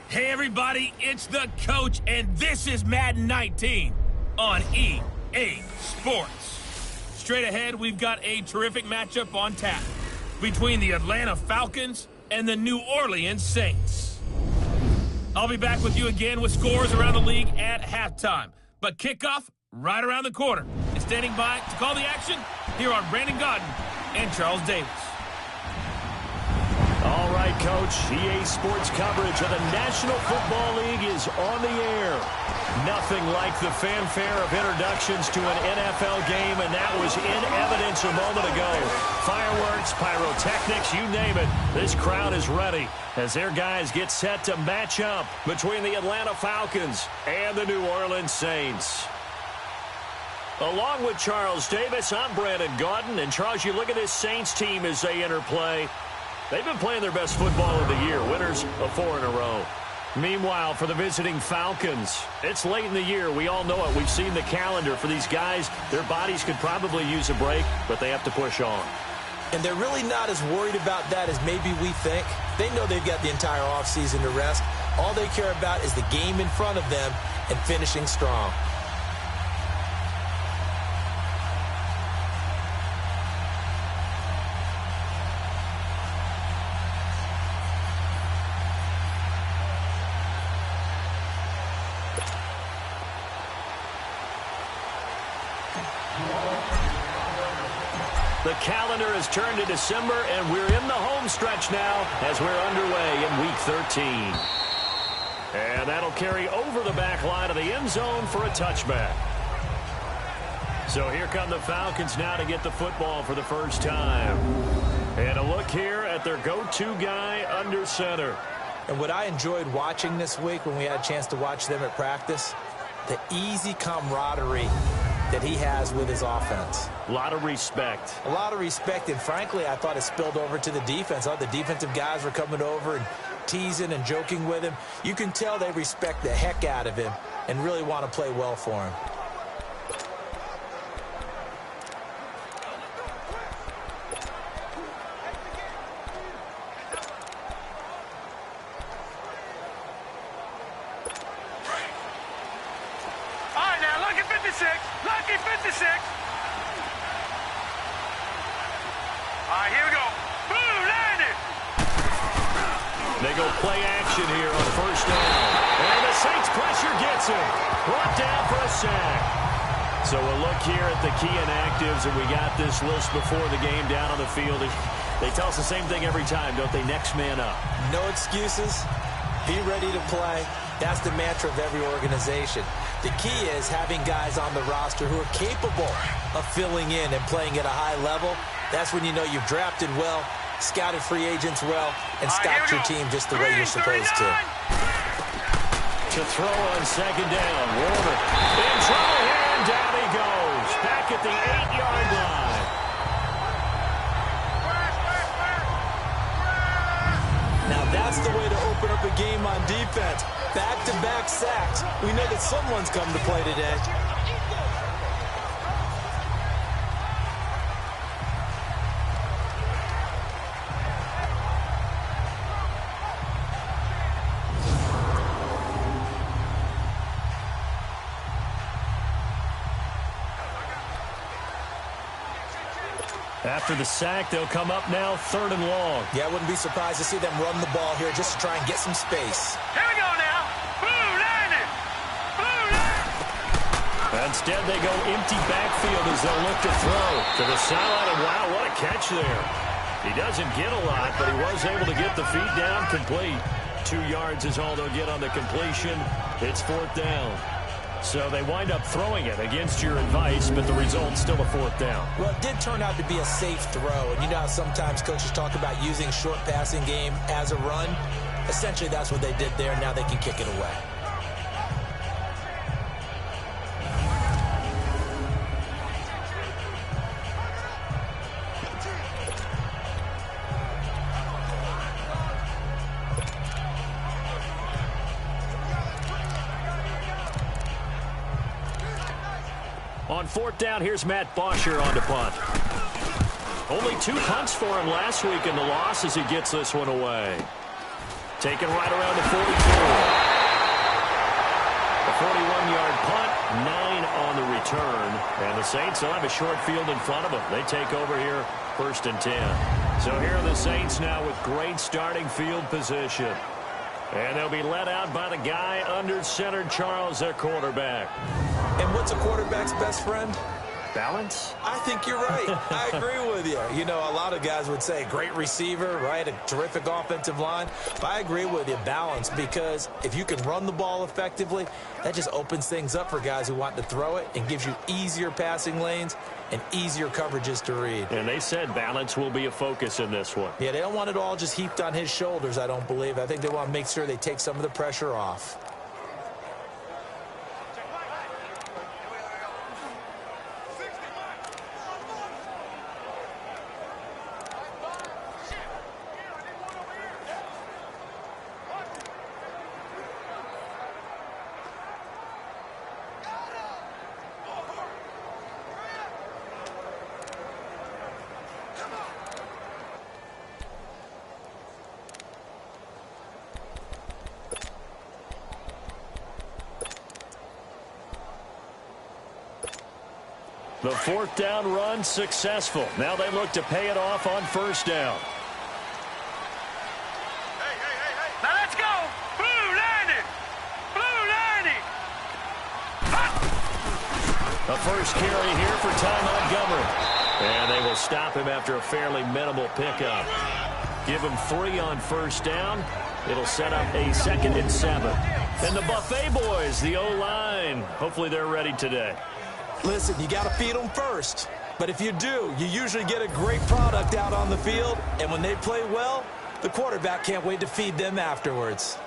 Hey everybody, it's the coach, and this is Madden 19 on EA Sports. Straight ahead, we've got a terrific matchup on tap between the Atlanta Falcons and the New Orleans Saints. I'll be back with you again with scores around the league at halftime, but kickoff right around the corner. And standing by to call the action, here are Brandon Godden and Charles Davis. All right, Coach, EA Sports coverage of the National Football League is on the air. Nothing like the fanfare of introductions to an NFL game, and that was in evidence a moment ago. Fireworks, pyrotechnics, you name it. This crowd is ready as their guys get set to match up between the Atlanta Falcons and the New Orleans Saints. Along with Charles Davis, I'm Brandon Godden. And, Charles, you look at this Saints team as they enter play. They've been playing their best football of the year, winners of 4 in a row. Meanwhile, for the visiting Falcons, it's late in the year. We all know it. We've seen the calendar for these guys. Their bodies could probably use a break, but they have to push on. And they're really not as worried about that as maybe we think. They know they've got the entire offseason to rest. All they care about is the game in front of them and finishing strong. The calendar has turned to December, and we're in the home stretch now as we're underway in Week 13. And that'll carry over the back line of the end zone for a touchback. So here come the Falcons now to get the football for the first time. And a look here at their go-to guy under center. And what I enjoyed watching this week when we had a chance to watch them at practice, the easy camaraderie that he has with his offense. A lot of respect. A lot of respect, and frankly, I thought it spilled over to the defense. The defensive guys were coming over and teasing and joking with him. You can tell they respect the heck out of him and really want to play well for him. Lucky 56. All right, here we go. Boom, landed. They go play action here on first down. And the Saints pressure gets him. Brought down for a sack. So we'll look here at the key inactives, and we got this list before the game down on the field. They tell us the same thing every time, don't they? Next man up. No excuses. Be ready to play. That's the mantra of every organization. The key is having guys on the roster who are capable of filling in and playing at a high level. That's when you know you've drafted well, scouted free agents well, and stocked your team just the way you're supposed to. To throw on second down. Warner in trouble here, and down he goes. Back at the 8-yard line. Now that's the way to open up a game on defense. Back-to-back sacks. We know that someone's come to play today. After the sack, they'll come up now 3rd and long. Yeah, I wouldn't be surprised to see them run the ball here just to try and get some space. Here we go now. Boom, landed. Boom, landed. Instead, they go empty backfield as they'll look to throw to the sideline. And wow, what a catch there. He doesn't get a lot, but he was able to get the feet down complete. 2 yards is all they'll get on the completion. It's 4th down. So they wind up throwing it against your advice, but the result's still a 4th down. Well, it did turn out to be a safe throw. And you know how sometimes coaches talk about using short passing game as a run? Essentially, that's what they did there. Now they can kick it away. On 4th down, here's Matt Bosher on to punt. Only 2 punts for him last week in the loss as he gets this one away. Taken right around the 44. A 41-yard punt, 9 on the return. And the Saints will have a short field in front of them. They take over here, 1st and 10. So here are the Saints now with great starting field position. And they'll be led out by the guy under center, Charles, their quarterback. And what's a quarterback's best friend? Balance? I think you're right. I agree with you. You know, a lot of guys would say great receiver, right? A terrific offensive line. But I agree with you, balance, because if you can run the ball effectively, that just opens things up for guys who want to throw it and gives you easier passing lanes and easier coverages to read. And they said balance will be a focus in this one. Yeah, they don't want it all just heaped on his shoulders, I don't believe. I think they want to make sure they take some of the pressure off. The 4th down run successful. Now they look to pay it off on 1st down. Now let's go. Blue 90. Blue 90. A first carry here for Ty Montgomery. And they will stop him after a fairly minimal pickup. Give him 3 on 1st down. It'll set up a 2nd and 7. And the Buffet boys, the O-line, hopefully they're ready today. Listen, you got to feed them first. But if you do, you usually get a great product out on the field. And when they play well, the quarterback can't wait to feed them afterwards.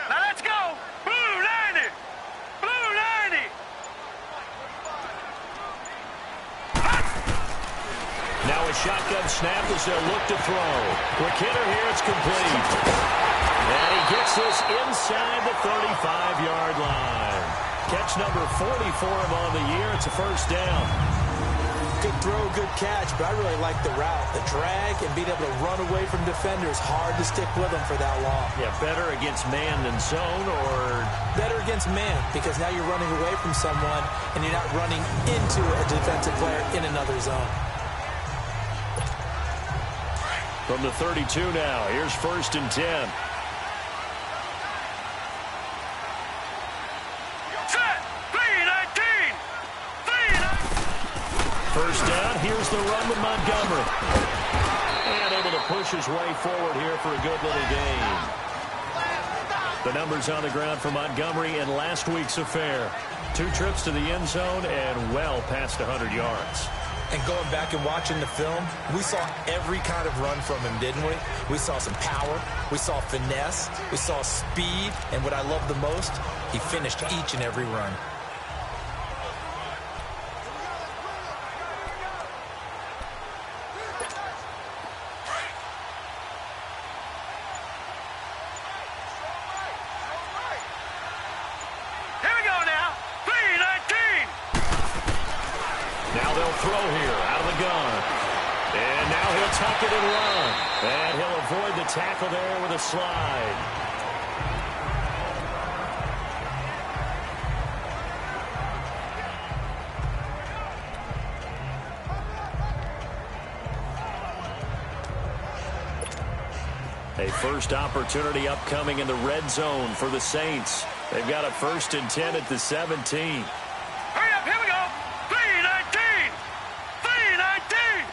Now let's go. Blue 90. Blue 90. Now a shotgun snap as they'll look to throw. Quick hitter here, it's complete. And he gets this inside the 35-yard line. Catch number 40 for him on the year. It's a 1st down. Good throw, good catch, but I really like the route. The drag and being able to run away from defenders, hard to stick with them for that long. Yeah, better against man than zone, or better against man, because now you're running away from someone and you're not running into a defensive player in another zone. From the 32 now, here's 1st and 10. Set. 319. 319. 1st down, here's the run with Montgomery. And able to push his way forward here for a good little gain. The numbers on the ground for Montgomery in last week's affair. 2 trips to the end zone and well past 100 yards. And going back and watching the film, we saw every kind of run from him, didn't we? We saw some power, we saw finesse, we saw speed, and what I love the most, he finished each and every run. Here we go now. 319. Now they'll throw here out of the gun. And now he'll tuck it and run. And he'll avoid the tackle there with a slide. A first opportunity upcoming in the red zone for the Saints. They've got a 1st and 10 at the 17. Hurry up, here we go. 319. 319.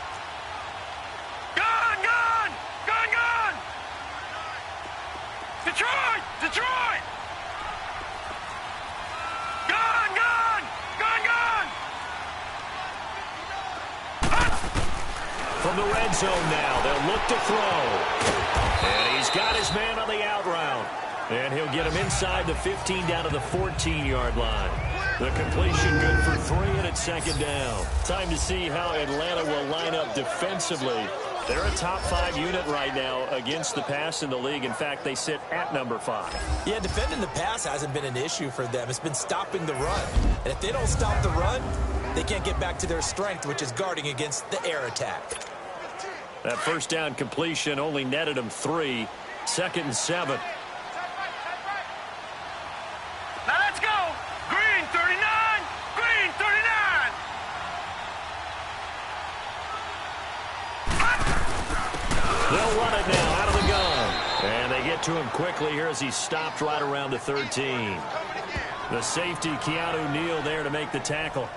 Gone, gone, gone, gone. Detroit. From the red zone now, they'll look to throw. And he's got his man on the out route. And he'll get him inside the 15 down to the 14-yard line. The completion good for 3, and it's second down. Time to see how Atlanta will line up defensively. They're a top 5 unit right now against the pass in the league. In fact, they sit at number 5. Yeah, defending the pass hasn't been an issue for them. It's been stopping the run. And if they don't stop the run, they can't get back to their strength, which is guarding against the air attack. That first down completion only netted them 3. Second and 7. Now let's go. Green 39. Green 39. They'll run it now out of the gun. And they get to him quickly here as he stopped right around the 13. The safety, Keanu Neal, there to make the tackle.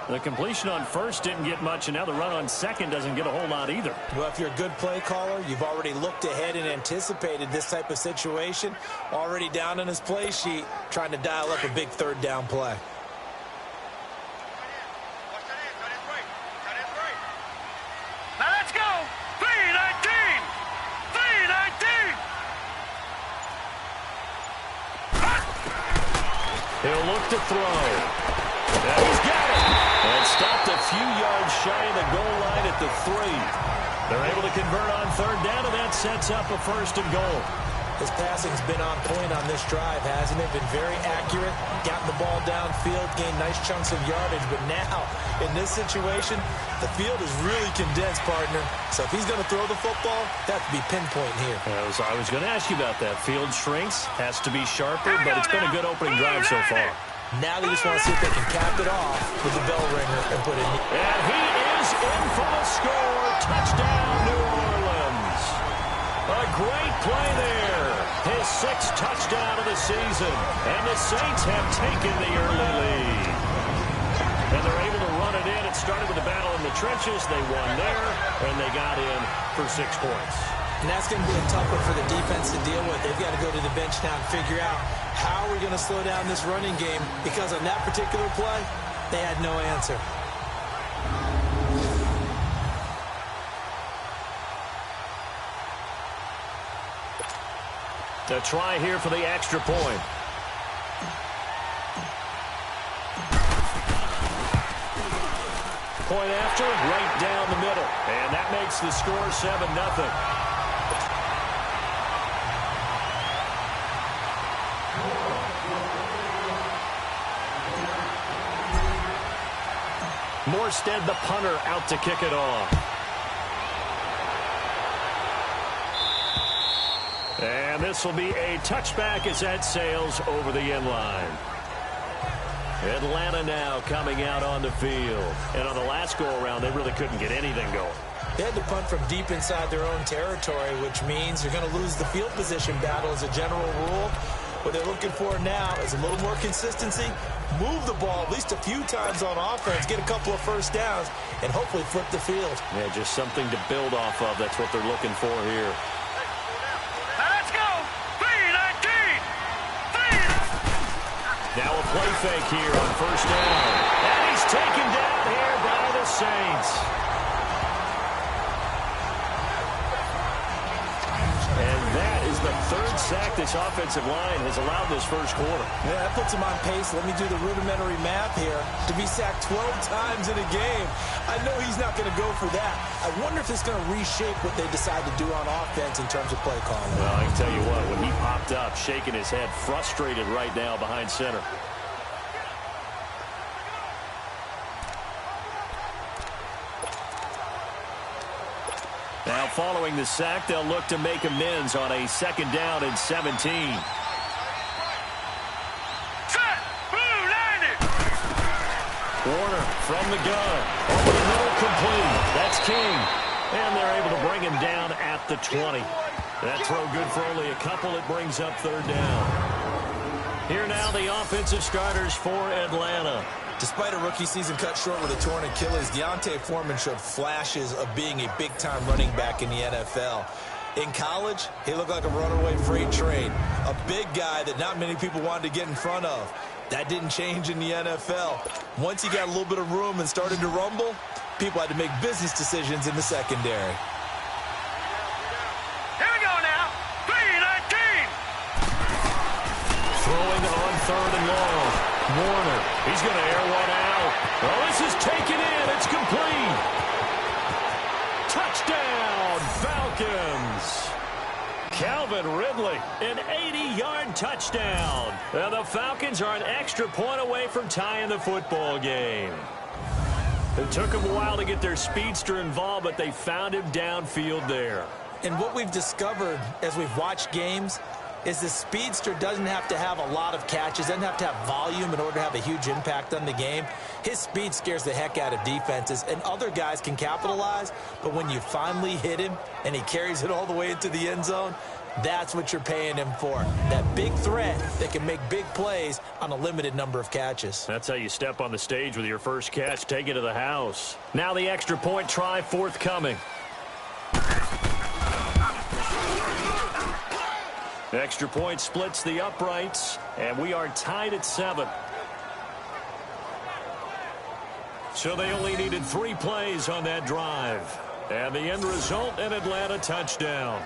The completion on first didn't get much, and now the run on second doesn't get a whole lot either. Well, if you're a good play caller, you've already looked ahead and anticipated this type of situation. Already down on his play sheet, trying to dial up a big third down play. Now let's go. 319. 319. He'll look to throw. And he's got it. And stopped a few yards shy of the goal line at the 3. They're able to convert on third down, and that sets up a first and goal. His passing's been on point on this drive, hasn't it? Been very accurate, gotten the ball downfield, gained nice chunks of yardage. But now, in this situation, the field is really condensed, partner. So if he's going to throw the football, that has to be pinpoint here. I was going to ask you about that. Field shrinks, has to be sharper, but it's been a good opening drive so far. Now they just want to see if they can cap it off with the bell ringer and put it in. And he is in for the score. Touchdown, New Orleans. A great play there. His 6th touchdown of the season. And the Saints have taken the early lead. And they're able to run it in. It started with a battle in the trenches. They won there, and they got in for 6 points. And that's going to be a tough one for the defense to deal with. They've got to go to the bench now and figure out how we're going to slow down this running game, because on that particular play, they had no answer. To try here for the extra point. Point after, right down the middle. And that makes the score 7-0. Morstead, the punter, out to kick it off. And this will be a touchback as that sails over the end line. Atlanta now coming out on the field. And on the last go-around, they really couldn't get anything going. They had to punt from deep inside their own territory, which means you're going to lose the field position battle as a general rule. What they're looking for now is a little more consistency, move the ball at least a few times on offense, get a couple of first downs, and hopefully flip the field. Yeah, just something to build off of. That's what they're looking for here. Now let's go. 319. Now a play fake here on first down. And he's taken down here by the Saints. And that is the 3rd sack this offensive line has allowed this first quarter. Yeah, that puts him on pace. Let me do the rudimentary math here. To be sacked 12 times in a game, I know he's not going to go for that. I wonder if it's going to reshape what they decide to do on offense in terms of play calling. Well, I can tell you what, when he popped up, shaking his head, frustrated right now behind center. Now, following the sack, they'll look to make amends on a 2nd down and 17. Set. Blue 90. Warner from the gun. Over the middle, complete. That's King. And they're able to bring him down at the 20. That throw good for only a couple. It brings up 3rd down. Here now the offensive starters for Atlanta. Despite a rookie season cut short with a torn Achilles, Deontay Foreman showed flashes of being a big-time running back in the NFL. In college, he looked like a runaway freight train, a big guy that not many people wanted to get in front of. That didn't change in the NFL. Once he got a little bit of room and started to rumble, people had to make business decisions in the secondary. Here we go now. 3-19. Throwing on 3rd and long. Warner, he's going to air one out. Oh, this is taken in. It's complete. Touchdown, Falcons. Calvin Ridley, an 80-yard touchdown. And the Falcons are an extra point away from tying the football game. It took them a while to get their speedster involved, but they found him downfield there. And what we've discovered as we've watched games is the speedster doesn't have to have a lot of catches, doesn't have to have volume in order to have a huge impact on the game. His speed scares the heck out of defenses, and other guys can capitalize, but when you finally hit him and he carries it all the way into the end zone, that's what you're paying him for. That big threat that can make big plays on a limited number of catches. That's how you step on the stage with your first catch, take it to the house. Now the extra point try forthcoming. Extra point splits the uprights, and we are tied at 7. So they only needed 3 plays on that drive. And the end result, an Atlanta touchdown.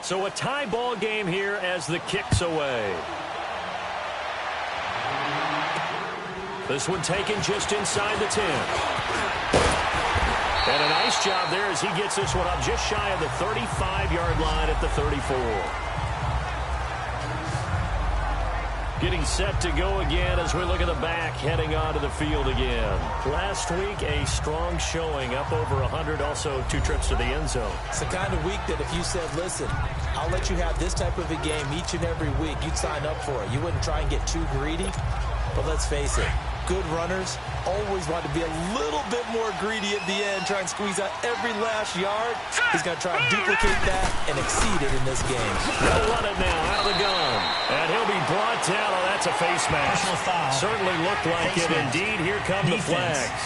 So a tie ball game here as the kick's away. This one taken just inside the 10. And a nice job there as he gets this one up just shy of the 35-yard line at the 34. Getting set to go again as we look at the back heading onto the field again. Last week, a strong showing, up over 100, also 2 trips to the end zone. It's the kind of week that if you said, listen, I'll let you have this type of a game each and every week, you'd sign up for it. You wouldn't try and get too greedy, but let's face it. Good runners always want to be a little bit more greedy at the end, try and squeeze out every last yard. He's going to try and duplicate that and exceed it in this game. They'll run it now out of the gun. And he'll be brought down. Oh, that's a face mask. Certainly looked like it. Indeed, here come the flags.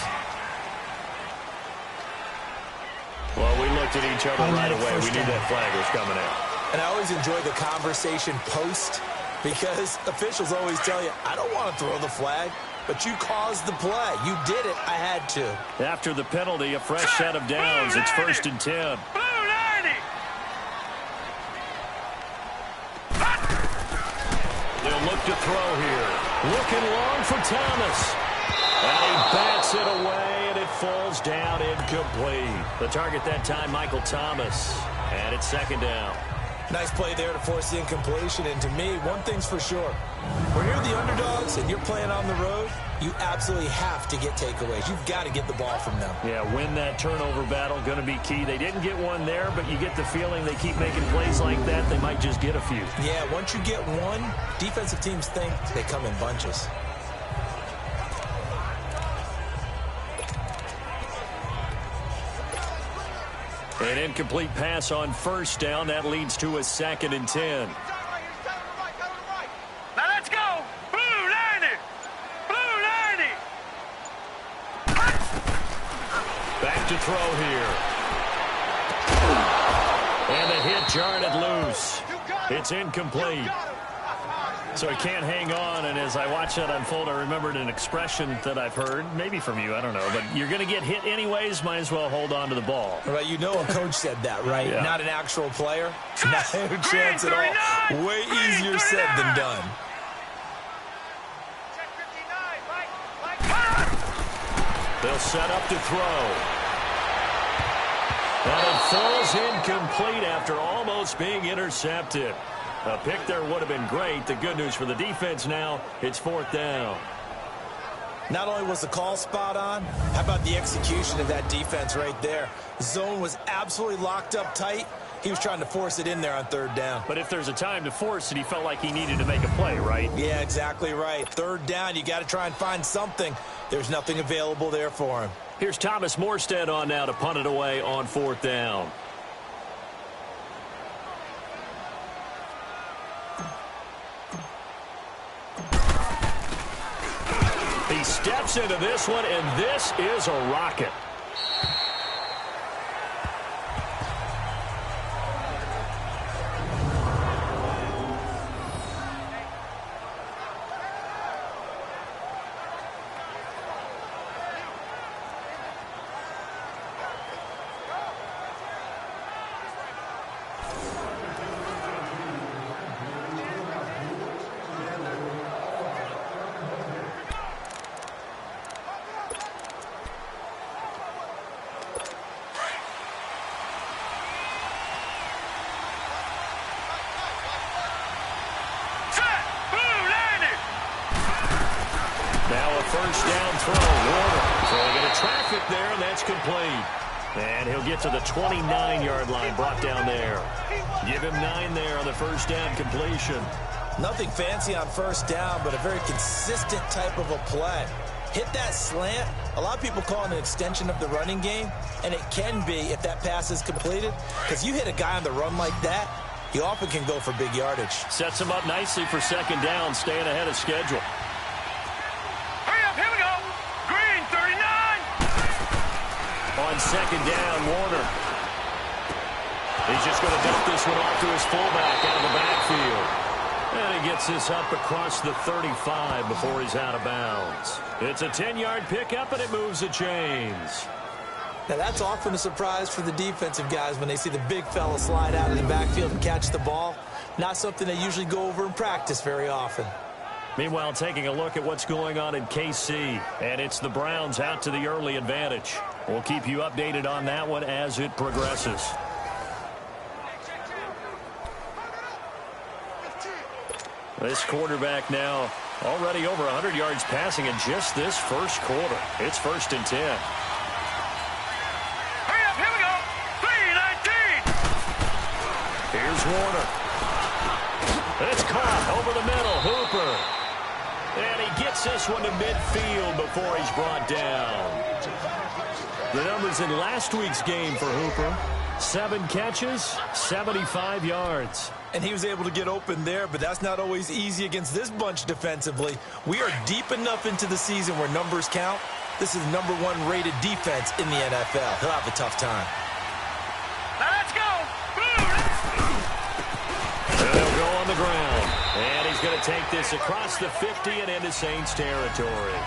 Well, we looked at each other right away. We knew that flag was coming out. And I always enjoy the conversation post because officials always tell you, I don't want to throw the flag. But you caused the play. You did it. I had to. After the penalty, a fresh set of downs. It's 1st and 10. They'll look to throw here. Looking long for Thomas. And he bats it away, and it falls down incomplete. The target that time, Michael Thomas. And it's 2nd down. Nice play there to force the incompletion. And to me, one thing's for sure. When you're the underdogs and you're playing on the road, you absolutely have to get takeaways. You've got to get the ball from them. Yeah, win that turnover battle, going to be key. They didn't get one there, but you get the feeling they keep making plays like that, they might just get a few. Yeah, once you get one, defensive teams think they come in bunches. An incomplete pass on 1st down. That leads to a 2nd and 10. Now let's go. Blue 90. Blue 90. Back to throw here. And the hit jarred it loose. It's incomplete. So he can't hang on, and as I watch that unfold, I remembered an expression that I've heard, maybe from you, I don't know, but you're going to get hit anyways, might as well hold on to the ball. Right, you know a coach said that, right? Yeah. Not an actual player. Not a chance at all. Way easier said than done. They'll set up to throw. And it falls incomplete after almost being intercepted. A pick there would have been great. The good news for the defense now, it's 4th down. Not only was the call spot on, how about the execution of that defense right there? Zone was absolutely locked up tight. He was trying to force it in there on 3rd down. But if there's a time to force it, he felt like he needed to make a play, right? Yeah, exactly right. 3rd down, you got to try and find something. There's nothing available there for him. Here's Thomas Morstead on now to punt it away on 4th down. He steps into this one, and this is a rocket. first down throw. Warner throwing into traffic there, and that's complete. And he'll get to the 29-yard line, brought down there. Give him 9 there on the first down completion. Nothing fancy on first down, but a very consistent type of a play. Hit that slant. A lot of people call it an extension of the running game, and it can be if that pass is completed, because you hit a guy on the run like that, he often can go for big yardage. Sets him up nicely for second down, staying ahead of schedule. Hurry up, here we go. Green, 39. On second down, Warner. He's just going to dump this one off to his fullback out of the backfield. And he gets this up across the 35 before he's out of bounds. It's a 10-yard pickup, and it moves the chains. Now, that's often a surprise for the defensive guys when they see the big fella slide out of the backfield and catch the ball. Not something they usually go over in practice very often. Meanwhile, taking a look at what's going on in KC, and it's the Browns out to the early advantage. We'll keep you updated on that one as it progresses. This quarterback now already over 100 yards passing in just this first quarter. It's 1st and 10. Hurry up, here we go. 3-19. Here's Warner. It's caught over the middle. Hooper. And he gets this one to midfield before he's brought down. The numbers in last week's game for Hooper. 7 catches, 75 yards. And he was able to get open there, but that's not always easy against this bunch defensively. We are deep enough into the season where numbers count. This is the #1 rated defense in the NFL. He'll have a tough time. Now let's go. And he'll go on the ground. And he's going to take this across the 50 and into Saints territory.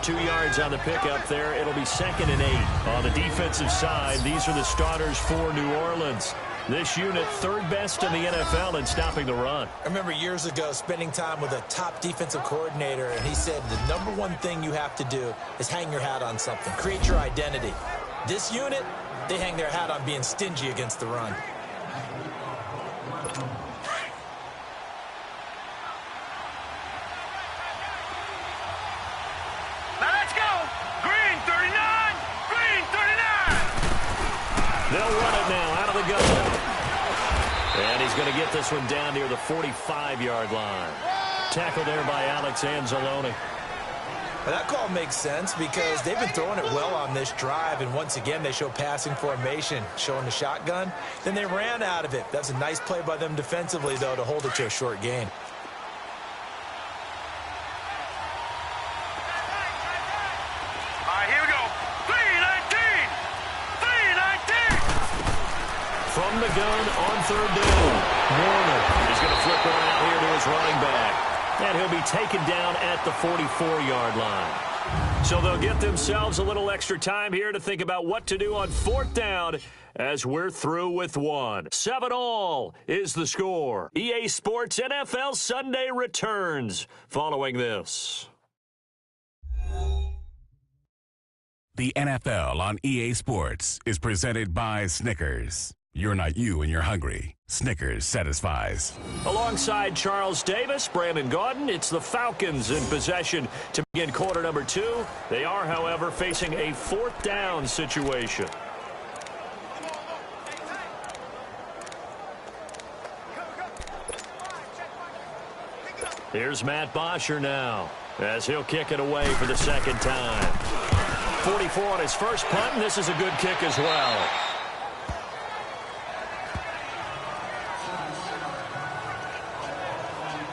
2 yards on the pickup there. It'll be 2nd and 8. On the defensive side, these are the starters for New Orleans. This unit 3rd best in the NFL in stopping the run. I remember years ago spending time with a top defensive coordinator, and he said the #1 thing you have to do is hang your hat on something. Create your identity. This unit, they hang their hat on being stingy against the run. Now let's go. Green, 39. Green, 39. They'll run it now out of the gun. And he's going to get this one down near the 45-yard line. Tackled there by Alex Anzalone. Well, that call makes sense because they've been throwing it well on this drive, and once again they show passing formation, showing the shotgun. Then they ran out of it. That's a nice play by them defensively, though, to hold it to a short gain. All right, here we go. 3-19. 3-19. From the gun on 3rd down. Warner is going to flip one out here to his running back. And he'll be taken down at the 44-yard line. So they'll get themselves a little extra time here to think about what to do on 4th down as we're through with 1. 7-all is the score. EA Sports NFL Sunday returns following this. The NFL on EA Sports is presented by Snickers. You're not you when you're hungry. Snickers satisfies. Alongside Charles Davis, Brandon Gaudin, it's the Falcons in possession to begin quarter number 2. They are, however, facing a 4th down situation. Here's Matt Bosher now as he'll kick it away for the 2nd time. 44 on his first punt, and this is a good kick as well.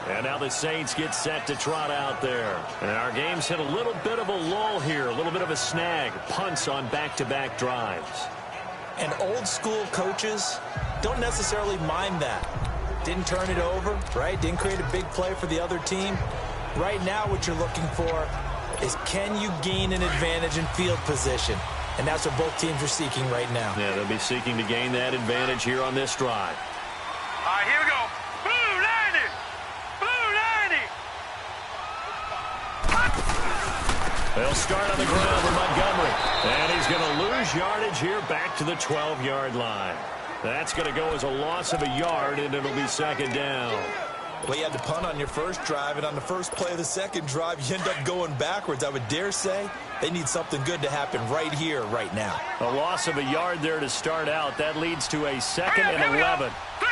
And now the Saints get set to trot out there. And our game's hit a little bit of a lull here, a little bit of a snag. Punts on back-to-back drives. And old-school coaches don't necessarily mind that. Didn't turn it over, right? Didn't create a big play for the other team. Right now what you're looking for is can you gain an advantage in field position? And that's what both teams are seeking right now. Yeah, they'll be seeking to gain that advantage here on this drive. All right, here we go. Blue 90. Blue 90. They'll start on the ground with Montgomery. And he's going to lose yardage here back to the 12-yard line. That's going to go as a loss of a yard, and it'll be 2nd down. Well, you had to punt on your first drive, and on the first play of the second drive, you end up going backwards. I would dare say they need something good to happen right here, right now. A loss of a yard there to start out. That leads to a 2nd and 11. 3-19!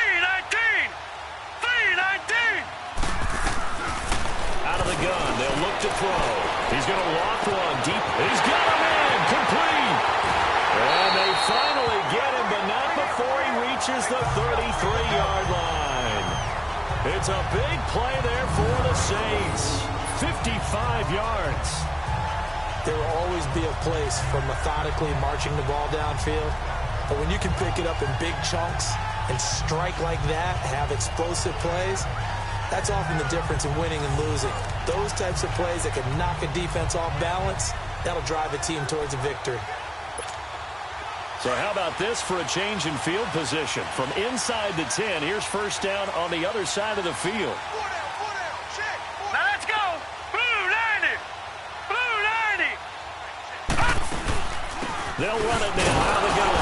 3-19! Out of the gun, they'll look to throw. He's going to walk one deep. He's got him in, complete. And they finally get him, but not before he reaches the 33-yard line. It's a big play there for the Saints. 55 yards. There will always be a place for methodically marching the ball downfield. But when you can pick it up in big chunks and strike like that, have explosive plays, that's often the difference in winning and losing. Those types of plays that can knock a defense off balance, that'll drive a team towards a victory. So how about this for a change in field position? From inside the 10, here's first down on the other side of the field. Now let's go! Blue 90! Blue 90! They'll run it now out of the gun.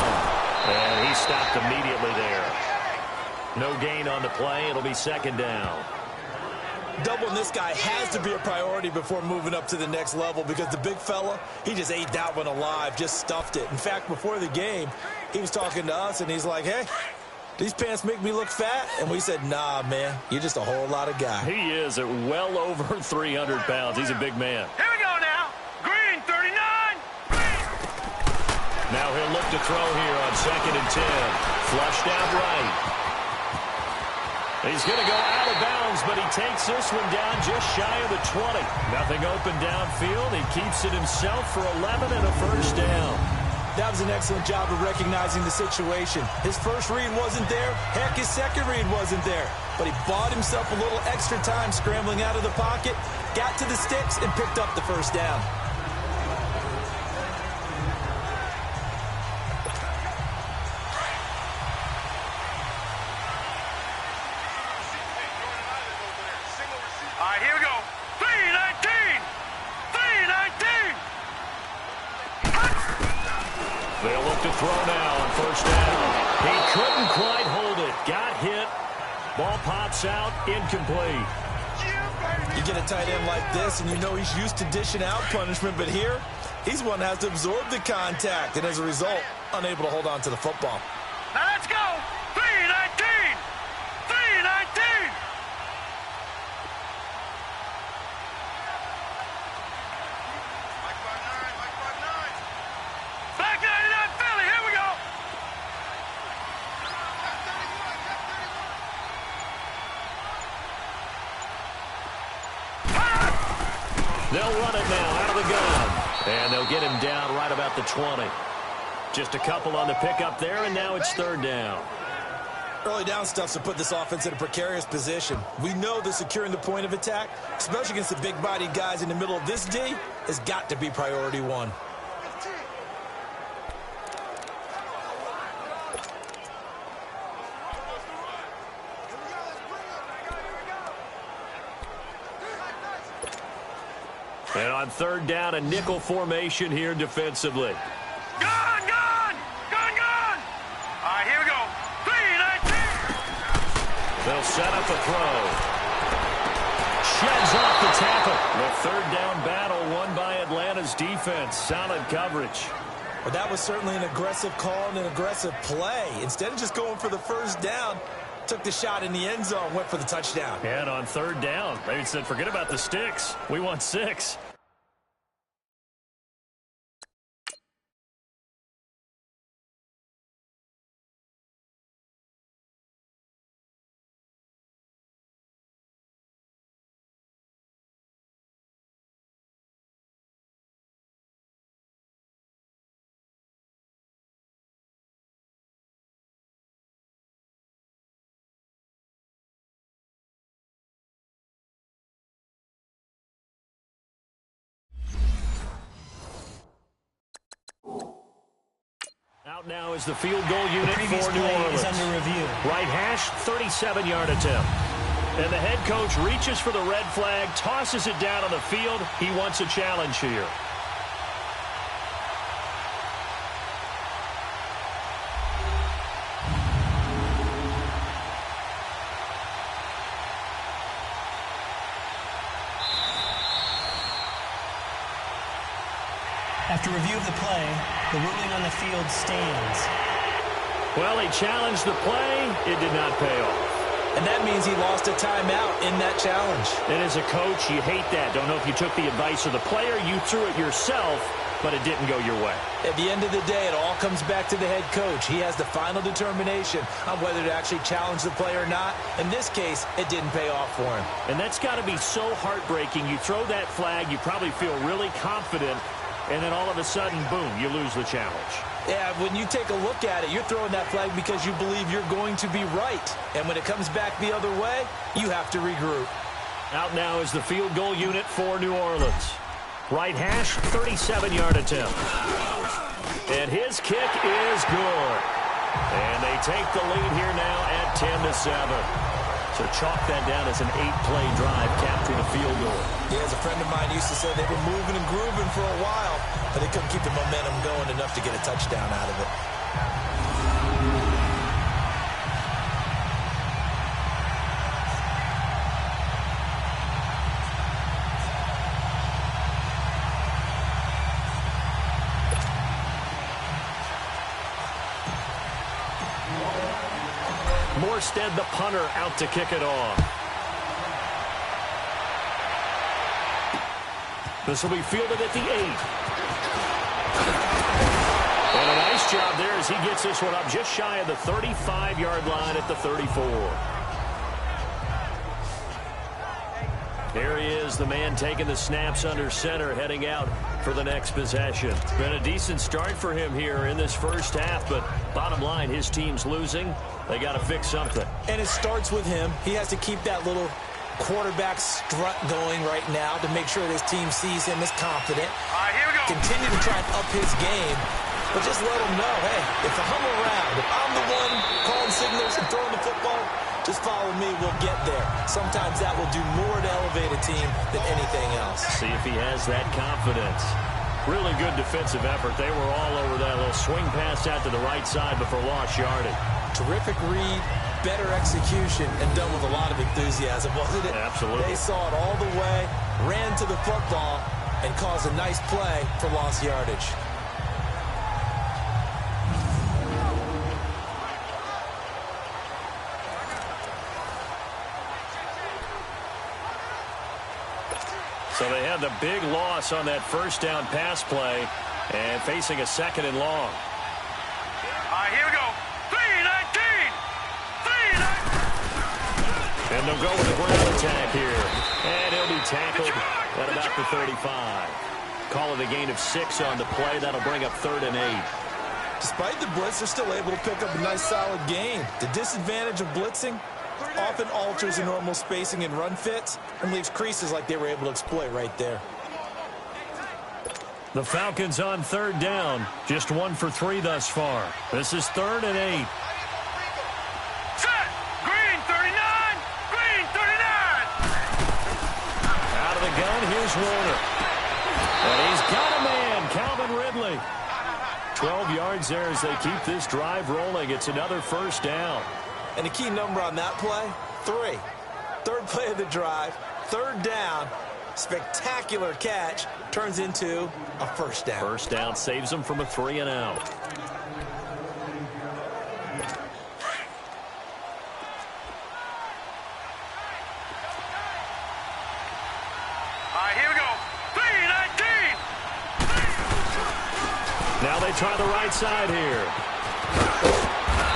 And he stopped immediately there. No gain on the play. It'll be 2nd down. Doubling this guy has to be a priority before moving up to the next level because the big fella, he just ate that one alive, just stuffed it. In fact, before the game, he was talking to us, and he's like, hey, these pants make me look fat? And we said, nah, man, you're just a whole lot of guy. He is at well over 300 pounds. He's a big man. Here we go now! Green 39! Now he'll look to throw here on 2nd and 10. Flushed out right. He's going to go out of bounds, but he takes this one down just shy of the 20. Nothing open downfield. He keeps it himself for 11 and a first down. That was an excellent job of recognizing the situation. His first read wasn't there. Heck, his second read wasn't there. But he bought himself a little extra time scrambling out of the pocket, got to the sticks, and picked up the first down. All right, here we go. 3-19! 3-19! They'll look to throw now on first down. He couldn't quite hold it. Got hit. Ball pops out. Incomplete. You get a tight end like this, and you know he's used to dishing out punishment, but here, he's one that has to absorb the contact, and as a result, unable to hold on to the football. Now let's go! 3-19! 3-19! Black 99 Philly, here we go! They'll run it now out of the gun. And they'll get him down right about the 20. Just a couple on the pickup there, and now it's 3rd down. Early down stuff's to put this offense in a precarious position. We know that securing the point of attack, especially against the big-bodied guys in the middle of this D, has got to be priority one. And on 3rd down, a nickel formation here defensively. Gone, gone! Gone, gone! All right, here we go. 3-19! They'll set up a throw. Sheds off the tackle. The 3rd down battle won by Atlanta's defense. Solid coverage. Well, that was certainly an aggressive call and an aggressive play. Instead of just going for the first down, took the shot in the end zone, went for the touchdown. And on 3rd down, they said, forget about the sticks. We want 6. Out now is the field goal unit for New Orleans. Is under review. Right hash, 37-yard attempt. And the head coach reaches for the red flag, tosses it down on the field. He wants a challenge here. After review of the play, the ruling on the field stands. Well, he challenged the play. It did not pay off. And that means he lost a timeout in that challenge. And as a coach, you hate that. Don't know if you took the advice of the player. You threw it yourself, but it didn't go your way. At the end of the day, it all comes back to the head coach. He has the final determination on whether to actually challenge the play or not. In this case, it didn't pay off for him. And that's got to be so heartbreaking. You throw that flag, you probably feel really confident, and then all of a sudden, boom, you lose the challenge. Yeah, when you take a look at it, you're throwing that flag because you believe you're going to be right. And when it comes back the other way, you have to regroup. Out now is the field goal unit for New Orleans. Right hash, 37-yard attempt. And his kick is good. And they take the lead here now at 10-7. So chalk that down as an 8-play drive, capturing a field goal. Yeah, as a friend of mine used to say, they were moving and grooving for a while, but they couldn't keep the momentum going enough to get a touchdown out of it. Morstead, the punter, out to kick it off. This will be fielded at the 8. And a nice job there as he gets this one up just shy of the 35-yard line at the 34. There he is, the man taking the snaps under center, heading out for the next possession. Been a decent start for him here in this first half, but bottom line, his team's losing. They got to fix something. And it starts with him. He has to keep that little quarterback strut going right now to make sure his team sees him as confident. All right, here we go. Continue to try and up his game, but just let him know, hey, if I'm around, if I'm the one calling signals and throwing the football, just follow me, we'll get there. Sometimes that will do more to elevate a team than anything else. See if he has that confidence. Really good defensive effort. They were all over that little swing pass out to the right side before lost yardage. Terrific read, better execution, and done with a lot of enthusiasm, wasn't it? Absolutely. They saw it all the way, ran to the football, and caused a nice play for lost yardage. So they had the big loss on that first down pass play and facing a second and long. All right, here we go. 3-19. 3-19. And they'll go with the ground attack here. And he'll be tackled at about the 35. Call it a gain of 6 on the play. That'll bring up 3rd and 8. Despite the blitz, they're still able to pick up a nice solid gain. The disadvantage of blitzing often alters the normal spacing and run fits and leaves creases like they were able to exploit right there. The Falcons on 3rd down. Just 1 for 3 thus far. This is 3rd and 8. Set. Green 39. Green 39. Out of the gun, here's Warner. And he's got a man, Calvin Ridley. 12 yards there as they keep this drive rolling. It's another first down. And the key number on that play, 3. 3rd play of the drive, 3rd down, spectacular catch, turns into a first down. First down saves them from a 3 and out. All right, here we go. 3-19. Now they try the right side here.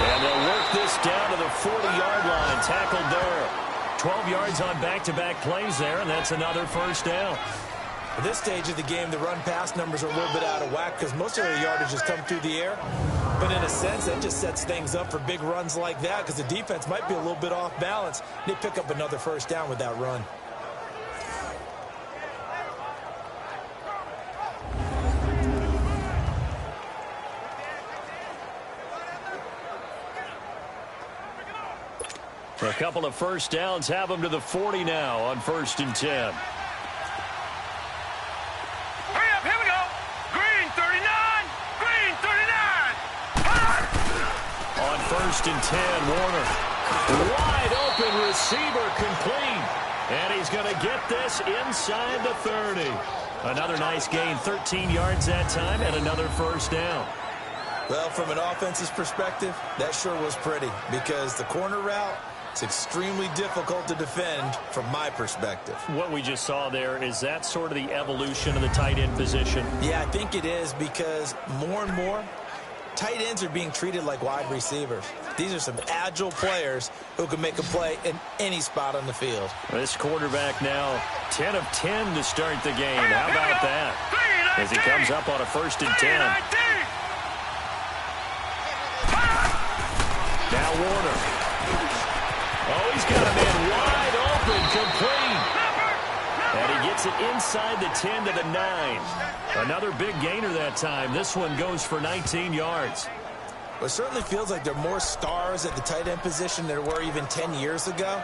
And they'll work this down to the 40-yard line. Tackled there. 12 yards on back-to-back plays there, and that's another first down. At this stage of the game, the run-pass numbers are a little bit out of whack because most of their yardage has come through the air. But in a sense, that just sets things up for big runs like that because the defense might be a little bit off balance. They pick up another first down with that run. A couple of first downs have them to the 40 now on 1st and 10. Hurry up, here we go. Green 39. Green 39. On 1st and 10, Warner. Wide open receiver complete. And he's going to get this inside the 30. Another nice gain, 13 yards that time, and another first down. Well, from an offense's perspective, that sure was pretty because the corner route is extremely difficult to defend from my perspective. What we just saw there, is that sort of the evolution of the tight end position? Yeah, I think it is because more and more, tight ends are being treated like wide receivers. These are some agile players who can make a play in any spot on the field. This quarterback now 10 of 10 to start the game. How about that? As he comes up on a 1st and 10. Now Warner. Oh, he's got a man wide open, complete. And he gets it inside the 10 to the 9. Another big gainer that time. This one goes for 19 yards. Well, it certainly feels like there are more stars at the tight end position than there were even 10 years ago.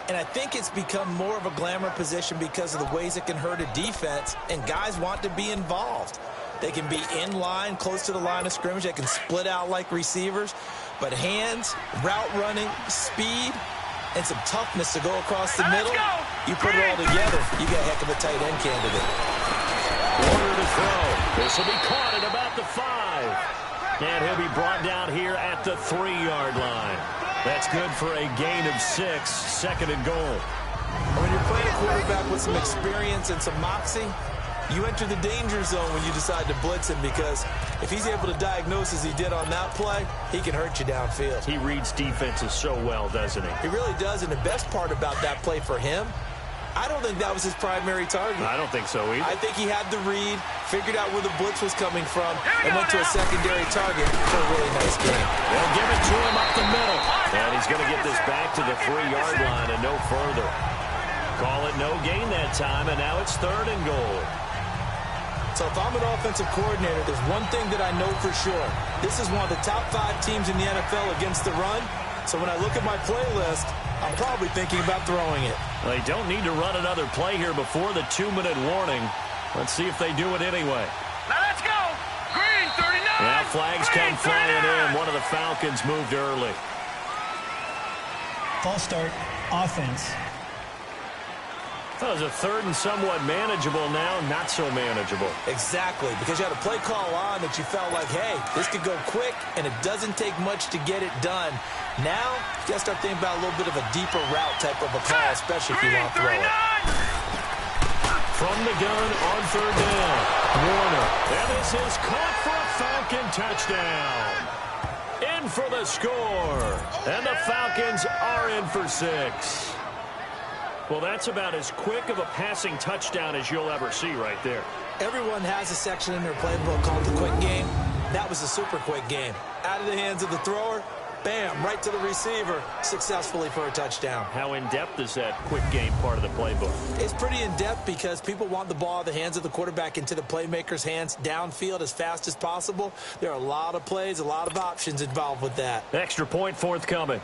And I think it's become more of a glamour position because of the ways it can hurt a defense, and guys want to be involved. They can be in line, close to the line of scrimmage. They can split out like receivers. But hands, route running, speed, and some toughness to go across the middle, you put it all together, you got a heck of a tight end candidate. Warner to throw. This will be caught at about the 5. And he'll be brought down here at the 3-yard line. That's good for a gain of 6, 2nd and goal. When you're playing a quarterback with some experience and some moxie, you enter the danger zone when you decide to blitz him, because if he's able to diagnose as he did on that play, he can hurt you downfield. He reads defenses so well, doesn't he? He really does, and the best part about that play for him, I don't think that was his primary target. I don't think so either. I think he had the read, figured out where the blitz was coming from, and went to a secondary target for a really nice game. They'll give it to him up the middle. And he's going to get this back to the 3-yard line and no further. Call it no gain that time, and now it's 3rd and goal. So if I'm an offensive coordinator, there's one thing that I know for sure. This is one of the top 5 teams in the NFL against the run. So when I look at my playlist, I'm probably thinking about throwing it. They don't need to run another play here before the 2-minute warning. Let's see if they do it anyway. Now let's go. Green 39. Now flags come flying in. One of the Falcons moved early. False start, offense. That was a 3rd and somewhat manageable, now not so manageable. Exactly, because you had a play call on that you felt like, hey, this could go quick, and it doesn't take much to get it done. Now, you got to start thinking about a little bit of a deeper route type of a call, especially if you want to throw it. From the gun on 3rd down, Warner. And this is caught for a Falcon touchdown. In for the score. And the Falcons are in for 6. Well, that's about as quick of a passing touchdown as you'll ever see right there. Everyone has a section in their playbook called the quick game. That was a super quick game. Out of the hands of the thrower, bam, right to the receiver, successfully for a touchdown. How in-depth is that quick game part of the playbook? It's pretty in-depth because people want the ball out of the hands of the quarterback into the playmaker's hands downfield as fast as possible. There are a lot of plays, a lot of options involved with that. Extra point forthcoming.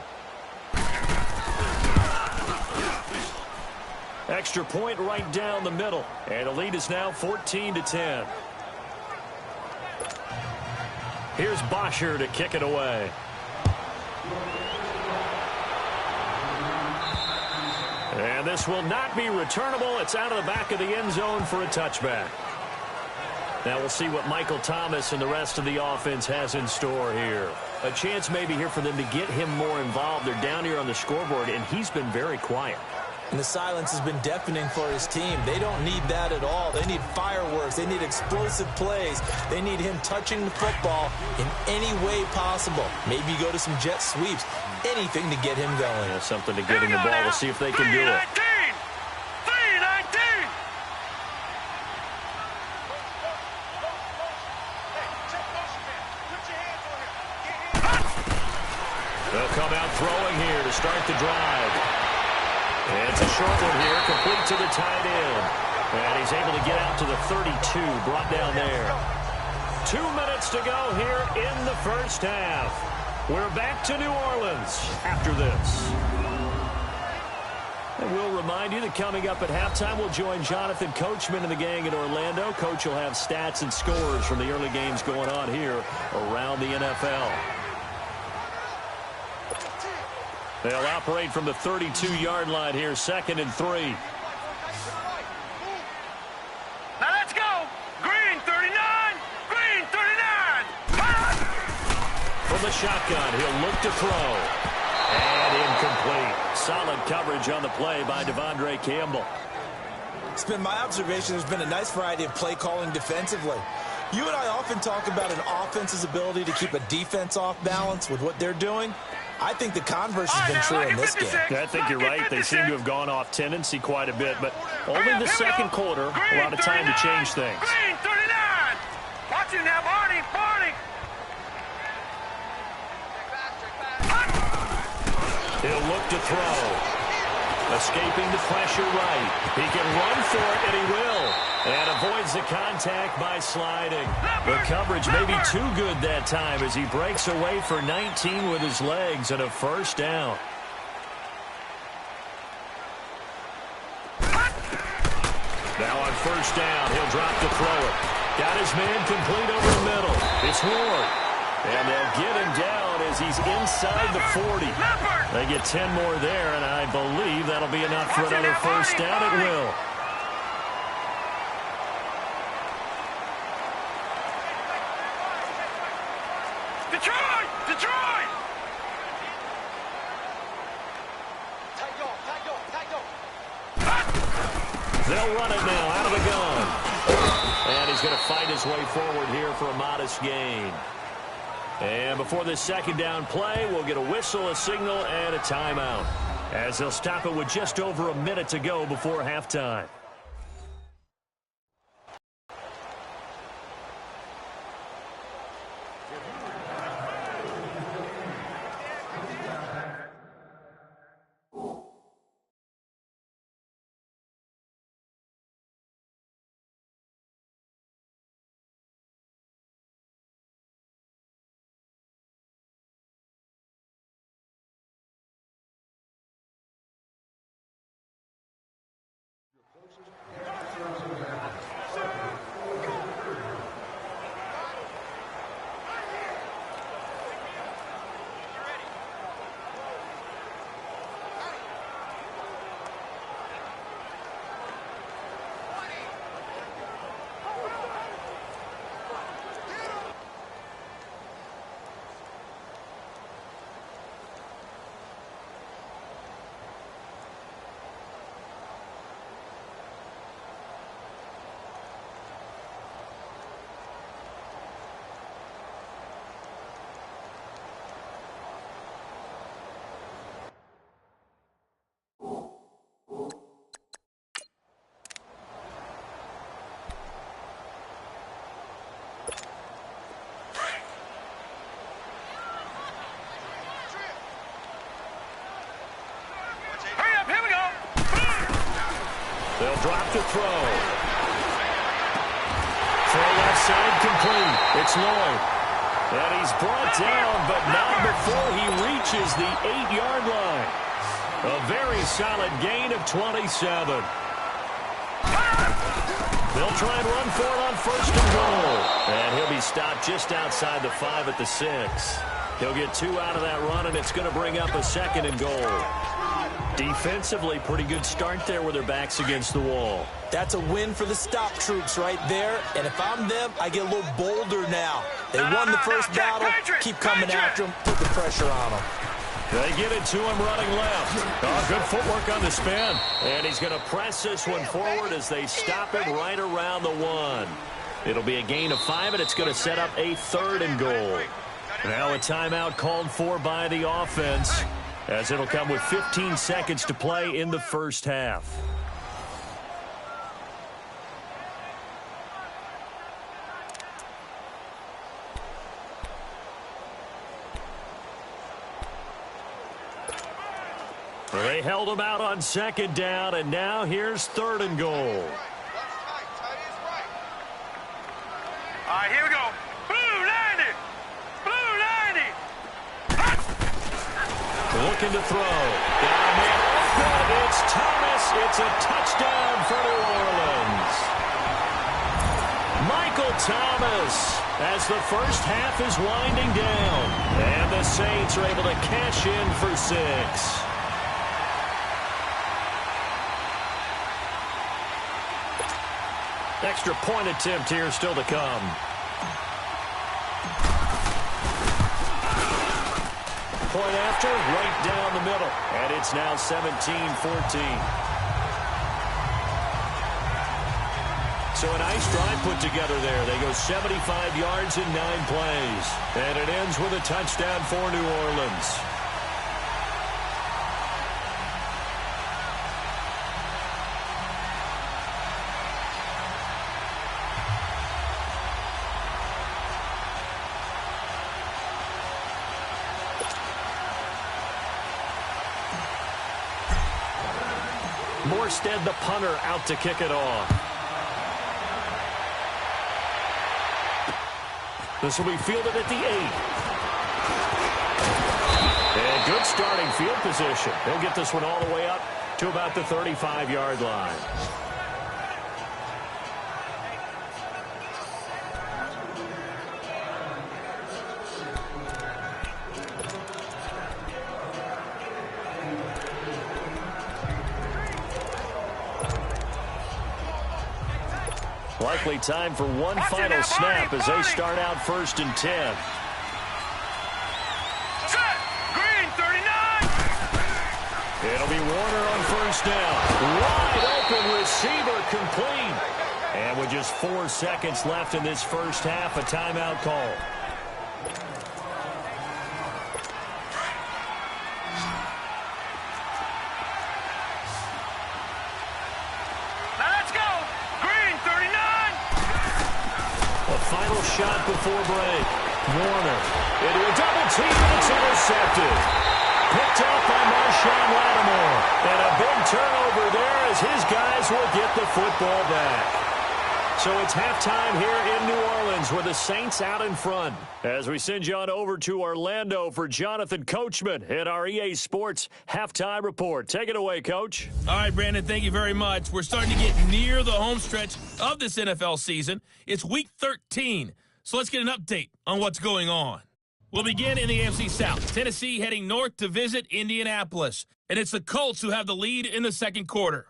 Extra point right down the middle. And the lead is now 14-10. Here's Bosher to kick it away. And this will not be returnable. It's out of the back of the end zone for a touchback. Now we'll see what Michael Thomas and the rest of the offense has in store here. A chance maybe here for them to get him more involved. They're down here on the scoreboard, and he's been very quiet. And the silence has been deafening for his team. They don't need that at all. They need fireworks. They need explosive plays. They need him touching the football in any way possible. Maybe go to some jet sweeps. Anything to get him going. Yeah, something to get him the ball. We'll see if they can do it. 3-19. They'll come out throwing here to start the drive. And it's a short one here, complete to the tight end. And he's able to get out to the 32, brought down there. 2 minutes to go here in the first half. We're back to New Orleans after this. And we'll remind you that coming up at halftime, we'll join Jonathan Coachman and the gang in Orlando. Coach will have stats and scores from the early games going on here around the NFL. They'll operate from the 32-yard line here, 2nd and 3. Now from the shotgun. He'll look to throw. And incomplete. Solid coverage on the play by Devondre Campbell. It's been my observation there's been a nice variety of play calling defensively. You and I often talk about an offense's ability to keep a defense off balance with what they're doing. I think the converse has been true in this game. Yeah, I think you're right. They seem to have gone off tendency quite a bit, but only the second quarter, a lot of time to change things. Green 39. Watching now, Barney. He'll look to throw. Escaping the pressure right. He can run for it, and he will. And avoids the contact by sliding. The coverage may be too good that time as he breaks away for 19 with his legs and a first down. Now on first down, he'll drop to throw it. Got his man complete over the middle. It's Ward. And they'll get him down as he's inside the 40. They get 10 more there, and I believe that'll be enough for another first down. It will. Detroit! They'll run it now out of the gun. And he's going to fight his way forward here for a modest gain. And before this second down play, we'll get a whistle, a signal, and a timeout, as they'll stop it with just over a minute to go before halftime. They'll drop to throw. Throw left side complete. It's Lloyd. And he's brought down, but not before he reaches the 8-yard line. A very solid gain of 27. They'll try and run for it on first and goal. And he'll be stopped just outside the 5 at the 6. He'll get 2 out of that run, and it's going to bring up a second and goal. Defensively, pretty good start there with their backs against the wall. That's a win for the stop troops right there. And if I'm them, I get a little bolder now. They won the first battle. Keep coming after them. Put the pressure on them. They get it to him running left. Oh, good footwork on the spin. And he's going to press this one forward as they stop it right around the 1. It'll be a gain of 5, and it's going to set up a third and goal. Now a timeout called for by the offense, as it'll come with 15 seconds to play in the first half. They held him out on second down, and now here's third and goal. All right, here we go. Blue 90! Blue 90! Looking to throw. Down there. Good. It's Thomas. It's a touchdown for New Orleans. Michael Thomas, as the first half is winding down. And the Saints are able to cash in for 6. Extra point attempt here still to come. point after, right down the middle. And it's now 17-14. So a nice drive put together there. They go 75 yards in 9 plays. And it ends with a touchdown for New Orleans. Morstead, the punter, out to kick it off. This will be fielded at the 8. And good starting field position. He'll get this one all the way up to about the 35-yard line. Likely time for one final snap as they start out 1st and 10. Set. Green, 39. It'll be Warner on 1st down. Wide open receiver complete. And with just 4 seconds left in this first half, a timeout call. Final shot before break. Warner into a double team, and it's intercepted. Picked up by Marshawn Lattimore. And a big turnover there as his guys will get the football back. So it's halftime here in New Orleans with the Saints out in front. As we send you on over to Orlando for Jonathan Coachman in our EA Sports Halftime Report. Take it away, Coach. All right, Brandon, thank you very much. We're starting to get near the home stretch of this NFL season. It's Week 13, so let's get an update on what's going on. We'll begin in the AFC South. Tennessee heading north to visit Indianapolis, and it's the Colts who have the lead in the second quarter.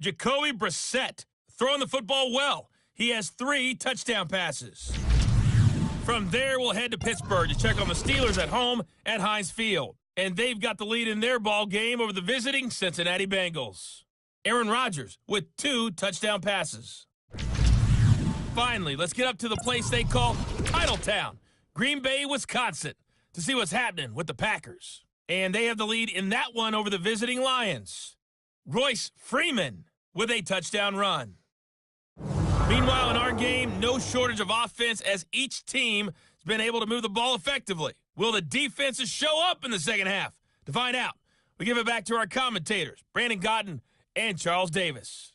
Jacoby Brissett throwing the football well. He has 3 touchdown passes. From there, we'll head to Pittsburgh to check on the Steelers at home at Heinz Field. And they've got the lead in their ball game over the visiting Cincinnati Bengals. Aaron Rodgers with 2 touchdown passes. Finally, let's get up to the place they call Titletown, Green Bay, Wisconsin, to see what's happening with the Packers. And they have the lead in that one over the visiting Lions. Royce Freeman with a touchdown run. Meanwhile, in our game, no shortage of offense as each team has been able to move the ball effectively. Will the defenses show up in the second half? To find out, we give it back to our commentators, Brandon Gotten and Charles Davis.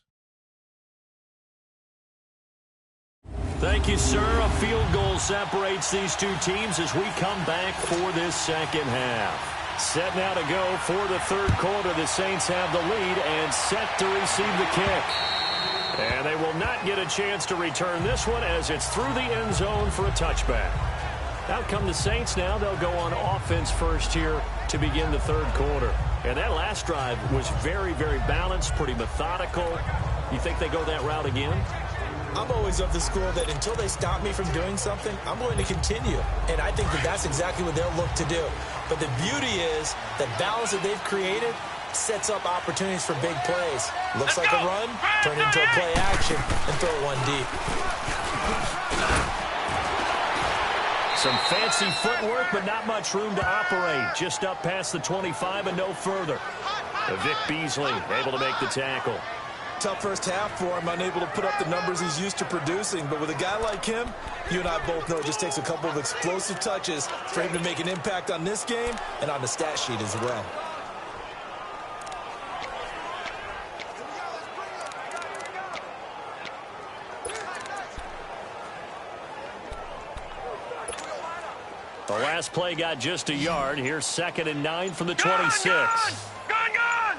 Thank you, sir. A field goal separates these two teams as we come back for this second half. Set now to go for the third quarter. The Saints have the lead and set to receive the kick. And they will not get a chance to return this one as it's through the end zone for a touchback. Out come the Saints now. They'll go on offense first here to begin the third quarter. And that last drive was very, very balanced, pretty methodical. You think they go that route again? I'm always of the school that until they stop me from doing something, I'm going to continue. And I think that that's exactly what they'll look to do. But the beauty is the balance that they've created sets up opportunities for big plays. Looks like a run, turn into a play action, and throw it one deep. Some fancy footwork, but not much room to operate. Just up past the 25 and no further. Vic Beasley able to make the tackle. Tough first half for him, unable to put up the numbers he's used to producing. But with a guy like him, you and I both know it just takes a couple of explosive touches for him to make an impact on this game and on the stat sheet as well. The last play got just a yard. Here's 2nd and 9 from the 26. Gone!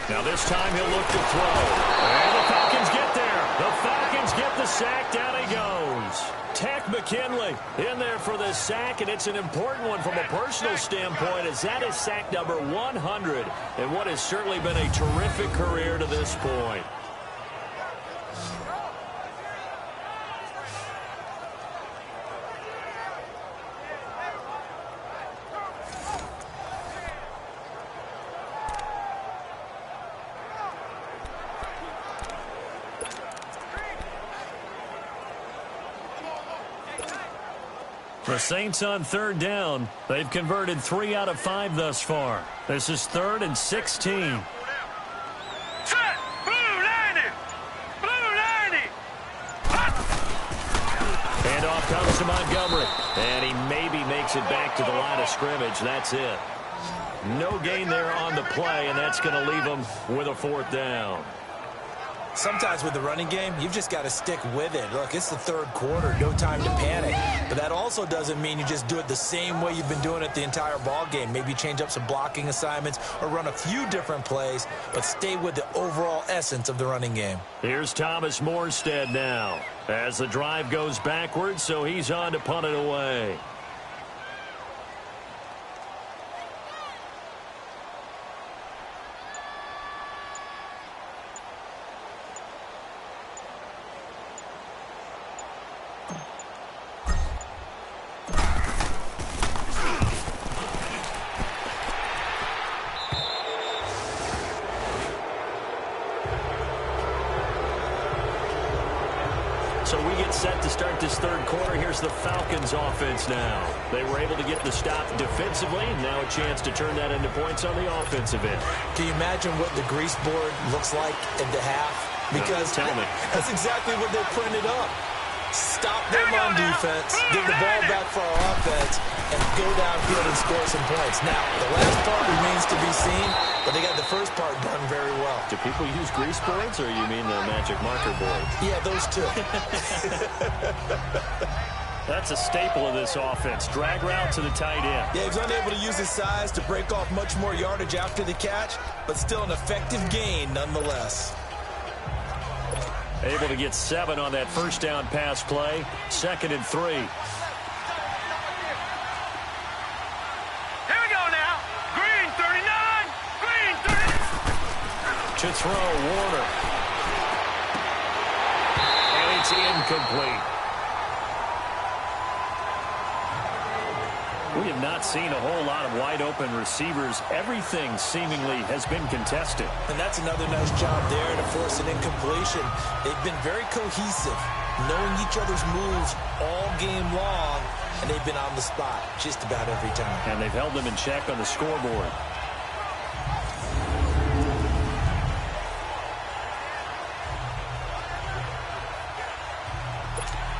Now this time he'll look to throw. And the Falcons get there. The Falcons get the sack. Down he goes. Takk McKinley in there for the sack, and it's an important one from a personal standpoint as that is sack number 100 and what has certainly been a terrific career to this point. The Saints on third down. They've converted 3 out of 5 thus far. This is 3rd and 16. Set. Blue 90. Blue 90. Hot. Handoff comes to Montgomery. And he maybe makes it back to the line of scrimmage. That's it. No gain there on the play, and that's going to leave him with a 4th down. Sometimes with the running game, you've just got to stick with it. Look, it's the 3rd quarter, no time to panic. But that also doesn't mean you just do it the same way you've been doing it the entire ball game. Maybe change up some blocking assignments or run a few different plays, but stay with the overall essence of the running game. Here's Thomas Morstead now as the drive goes backwards, so he's on to punt it away. So we get set to start this 3rd quarter. Here's the Falcons offense now. They were able to get the stop defensively, and now a chance to turn that into points on the offensive end. Can you imagine what the grease board looks like at the half? Because tell me. That's exactly what they printed up. Stop them on defense, give the ball back for our offense, and go downfield and score some points. Now, the last part remains to be seen, but they got the first part done very well. Do people use grease boards, or you mean the magic marker board? Yeah, those two. That's a staple of this offense. Drag route to the tight end. Yeah, he's unable to use his size to break off much more yardage after the catch, but still an effective gain nonetheless. Able to get 7 on that first down pass play. 2nd and 3. Here we go now. Green 39. Green 30. To throw, Warner. And it's incomplete. We have not seen a whole lot of wide-open receivers. Everything seemingly has been contested. And that's another nice job there to force an incompletion. They've been very cohesive, knowing each other's moves all game long, and they've been on the spot just about every time. And they've held them in check on the scoreboard.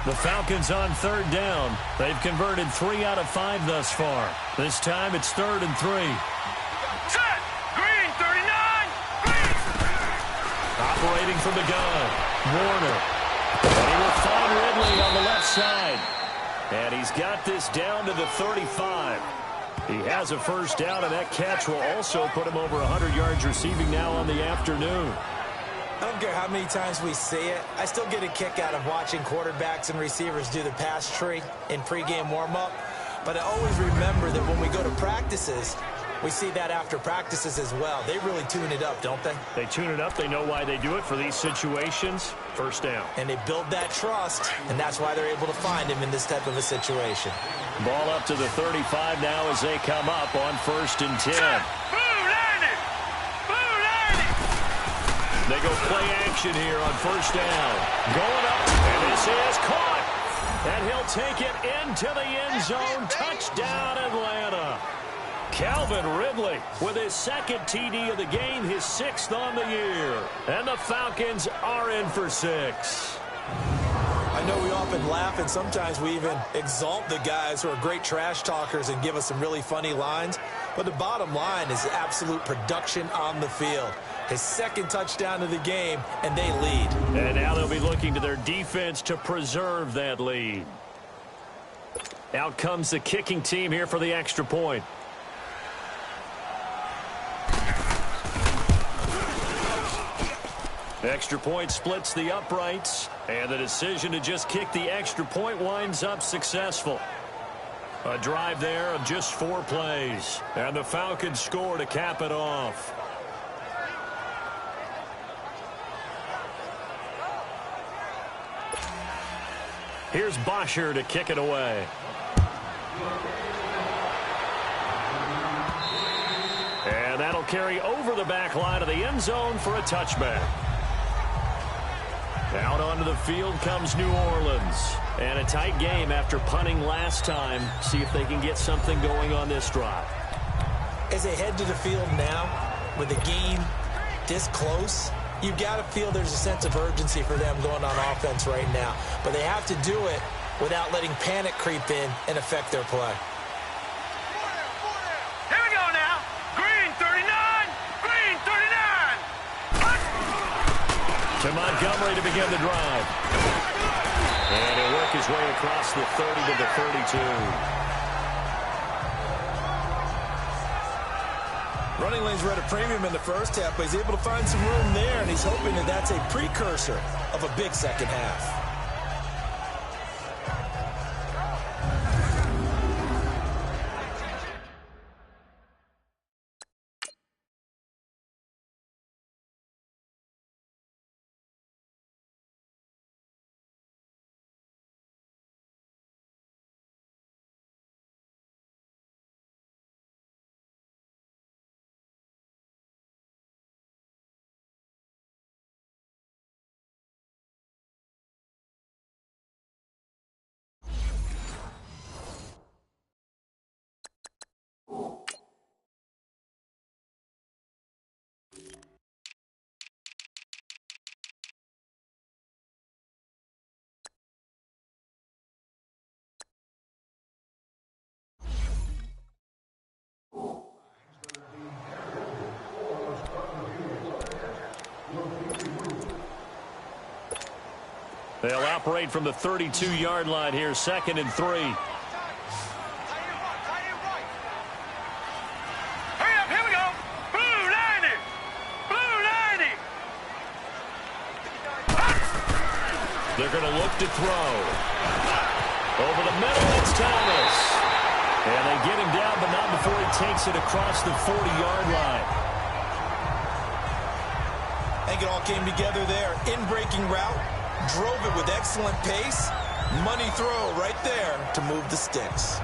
The Falcons on 3rd down. They've converted 3 out of 5 thus far. This time it's 3rd and 3. Set. Green 39. Green. Operating from the gun. Warner. And he will find Ridley on the left side. And he's got this down to the 35. He has a first down, and that catch will also put him over 100 yards receiving now on the afternoon. I don't care how many times we see it. I still get a kick out of watching quarterbacks and receivers do the pass tree in pregame warm-up. But I always remember that when we go to practices, we see that after practices as well. They really tune it up, don't they? They tune it up. They know why they do it for these situations. First down. And they build that trust, and that's why they're able to find him in this type of a situation. Ball up to the 35 now as they come up on 1st and 10. They go play action here on 1st down. Going up, and this is caught. And he'll take it into the end zone. Touchdown, Atlanta. Calvin Ridley with his 2nd TD of the game, his 6th on the year. And the Falcons are in for 6. I know we often laugh, and sometimes we even exalt the guys who are great trash talkers and give us some really funny lines. But the bottom line is absolute production on the field. His 2nd touchdown of the game, and they lead. And now they'll be looking to their defense to preserve that lead. Out comes the kicking team here for the extra point. Extra point splits the uprights, and the decision to just kick the extra point winds up successful. A drive there of just 4 plays, and the Falcons score to cap it off. Here's Bosher to kick it away. And that'll carry over the back line of the end zone for a touchback. Out onto the field comes New Orleans. And a tight game after punting last time. See if they can get something going on this drive. As they head to the field now, with the game this close, you've got to feel there's a sense of urgency for them going on offense right now. But they have to do it without letting panic creep in and affect their play. Here we go now. Green 39. Green 39. To Montgomery to begin the drive. And he'll work his way across the 30 to the 32. Running lanes were at a premium in the first half, but he's able to find some room there, and he's hoping that that's a precursor of a big second half. They'll operate from the 32-yard line here, 2nd and 3. Hurry up, here we go. Blue 90. Blue 90. They're going to look to throw. Over the middle, it's Thomas. And they get him down, but not before he takes it across the 40-yard line. I think it all came together there. In-breaking route, drove it with excellent pace. Money throw right there to move the sticks.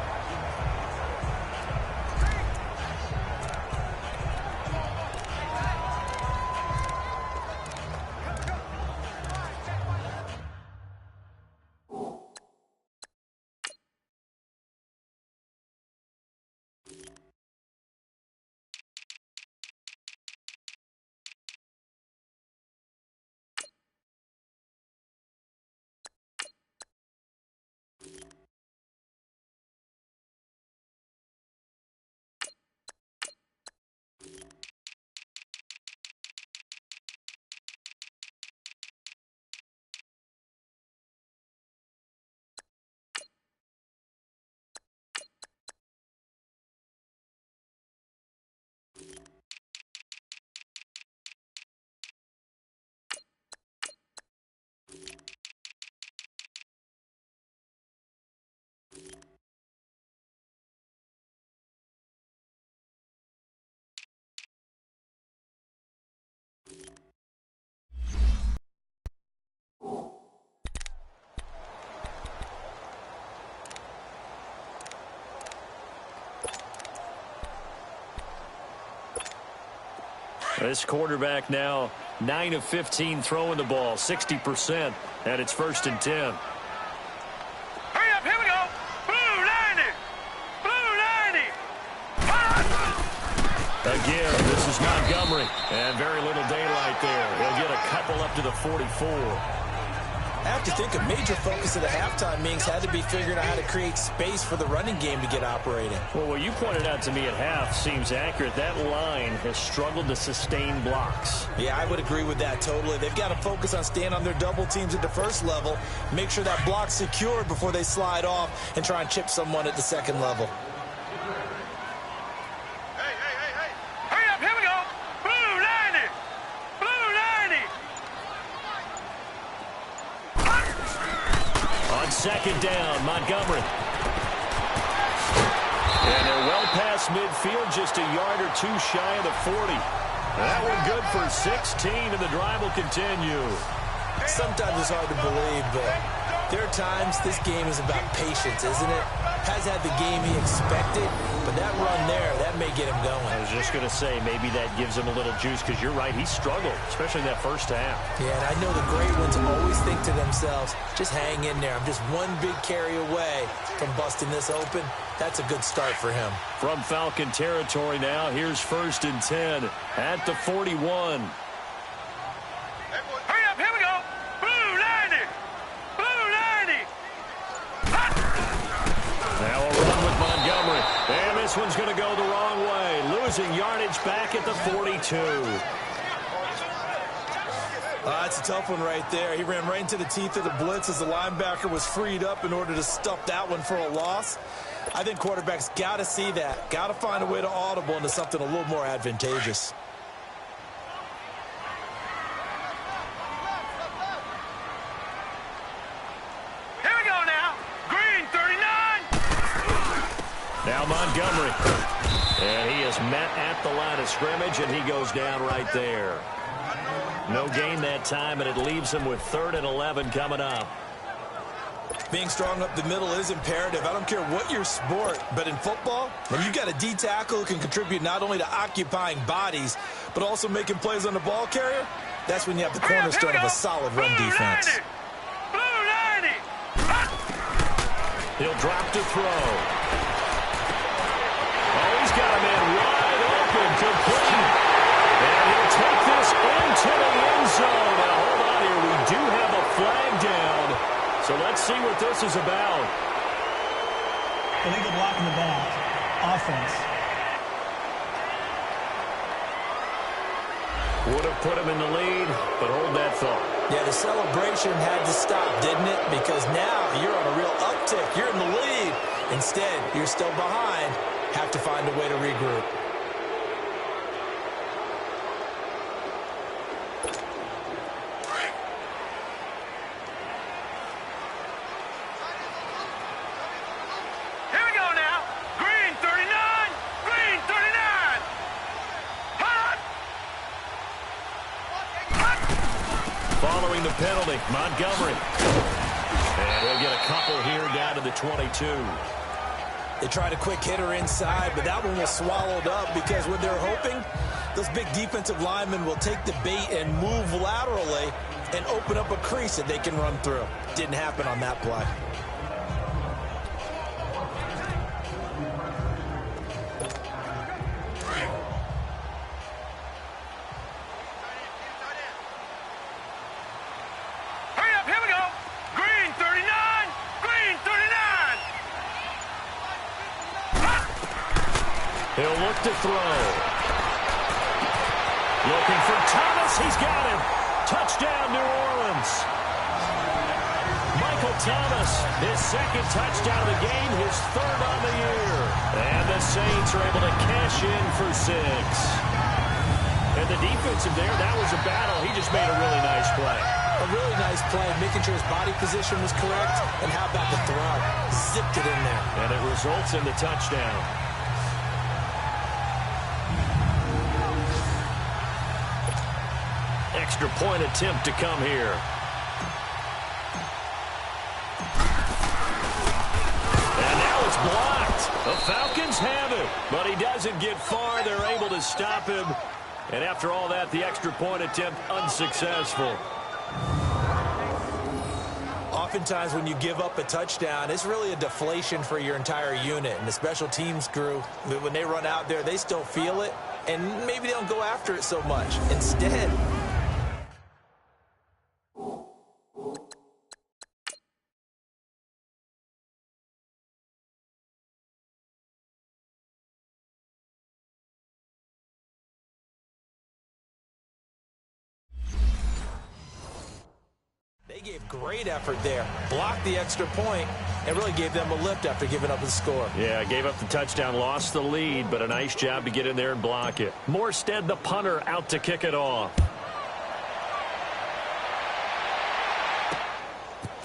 This quarterback now 9 of 15 throwing the ball, 60%, and it's 1st and 10. Hurry up, here we go. Blue 90. Blue 90. Again, this is Montgomery, and very little daylight there. He'll get a couple up to the 44. I have to think a major focus of the halftime meetings had to be figuring out how to create space for the running game to get operating. Well, what you pointed out to me at half seems accurate. That line has struggled to sustain blocks. Yeah, I would agree with that totally. They've got to focus on staying on their double teams at the first level, make sure that block's secured before they slide off and try and chip someone at the second level. Second down, Montgomery. And they're well past midfield, just a yard or two shy of the 40. That one good for 16, and the drive will continue. Sometimes it's hard to believe, but there are times this game is about patience, isn't it? has had the game he expected, but that run there, that may get him going. I was just going to say, maybe that gives him a little juice, because you're right, he struggled, especially that first half. Yeah, and I know the great ones always think to themselves, just hang in there. I'm just one big carry away from busting this open. That's a good start for him. From Falcon territory now, here's 1st and 10 at the 41. Hurry up, here we go. Blue 90. Blue 90. Now a run with Montgomery. And this one's going to go the wrong way. Losing yardage back at the 42. That's a tough one right there. He ran right into the teeth of the blitz as the linebacker was freed up in order to stuff that one for a loss. I think quarterbacks got to see that. Got to find a way to audible into something a little more advantageous. Here we go now. Green 39. Now Montgomery. And he is met at the line of scrimmage, and he goes down right there. No gain that time, and it leaves him with 3rd and 11 coming up. Being strong up the middle is imperative. I don't care what your sport, but in football, when you've got a D tackle who can contribute not only to occupying bodies, but also making plays on the ball carrier, that's when you have the cornerstone of a solid run defense. Blue 90. He'll drop to throw. Oh, he's got a man wide open, complete. And he'll take this into the end zone. Now, hold on here. We do have a flag down. So let's see what this is about. Illegal block in the back. Offense. Would have put him in the lead, but hold that thought. Yeah, the celebration had to stop, didn't it? Because now you're on a real uptick. You're in the lead. Instead, you're still behind. Have to find a way to regroup. Here we go now. Green 39. Green 39. Hot. Following the penalty, Montgomery. And he'll get a couple here down to the 22. They tried a quick hitter inside, but that one was swallowed up because what they're hoping, those big defensive linemen will take the bait and move laterally and open up a crease that they can run through. Didn't happen on that play. Hurry up, here we go. Green 39. Green 39. He'll look to throw. Looking for Thomas. He's got him. Touchdown, New Orleans. Michael Thomas, his 2nd touchdown of the game, his 3rd on the year. And the Saints are able to cash in for 6. And the defensive there, that was a battle. He just made a really nice play. A really nice play, making sure his body position was correct. And how about the throw? Zipped it in there. And it results in the touchdown. Extra point attempt to come here. And now it's blocked. The Falcons have it, but he doesn't get far. They're able to stop him. And after all that, the extra point attempt unsuccessful. Oftentimes when you give up a touchdown, it's really a deflation for your entire unit. And the special teams crew, when they run out there, they still feel it. And maybe they don't go after it so much. Instead, they gave great effort there. Blocked the extra point and really gave them a lift after giving up the score. Yeah, gave up the touchdown, lost the lead, but a nice job to get in there and block it. Morstead, the punter, out to kick it off.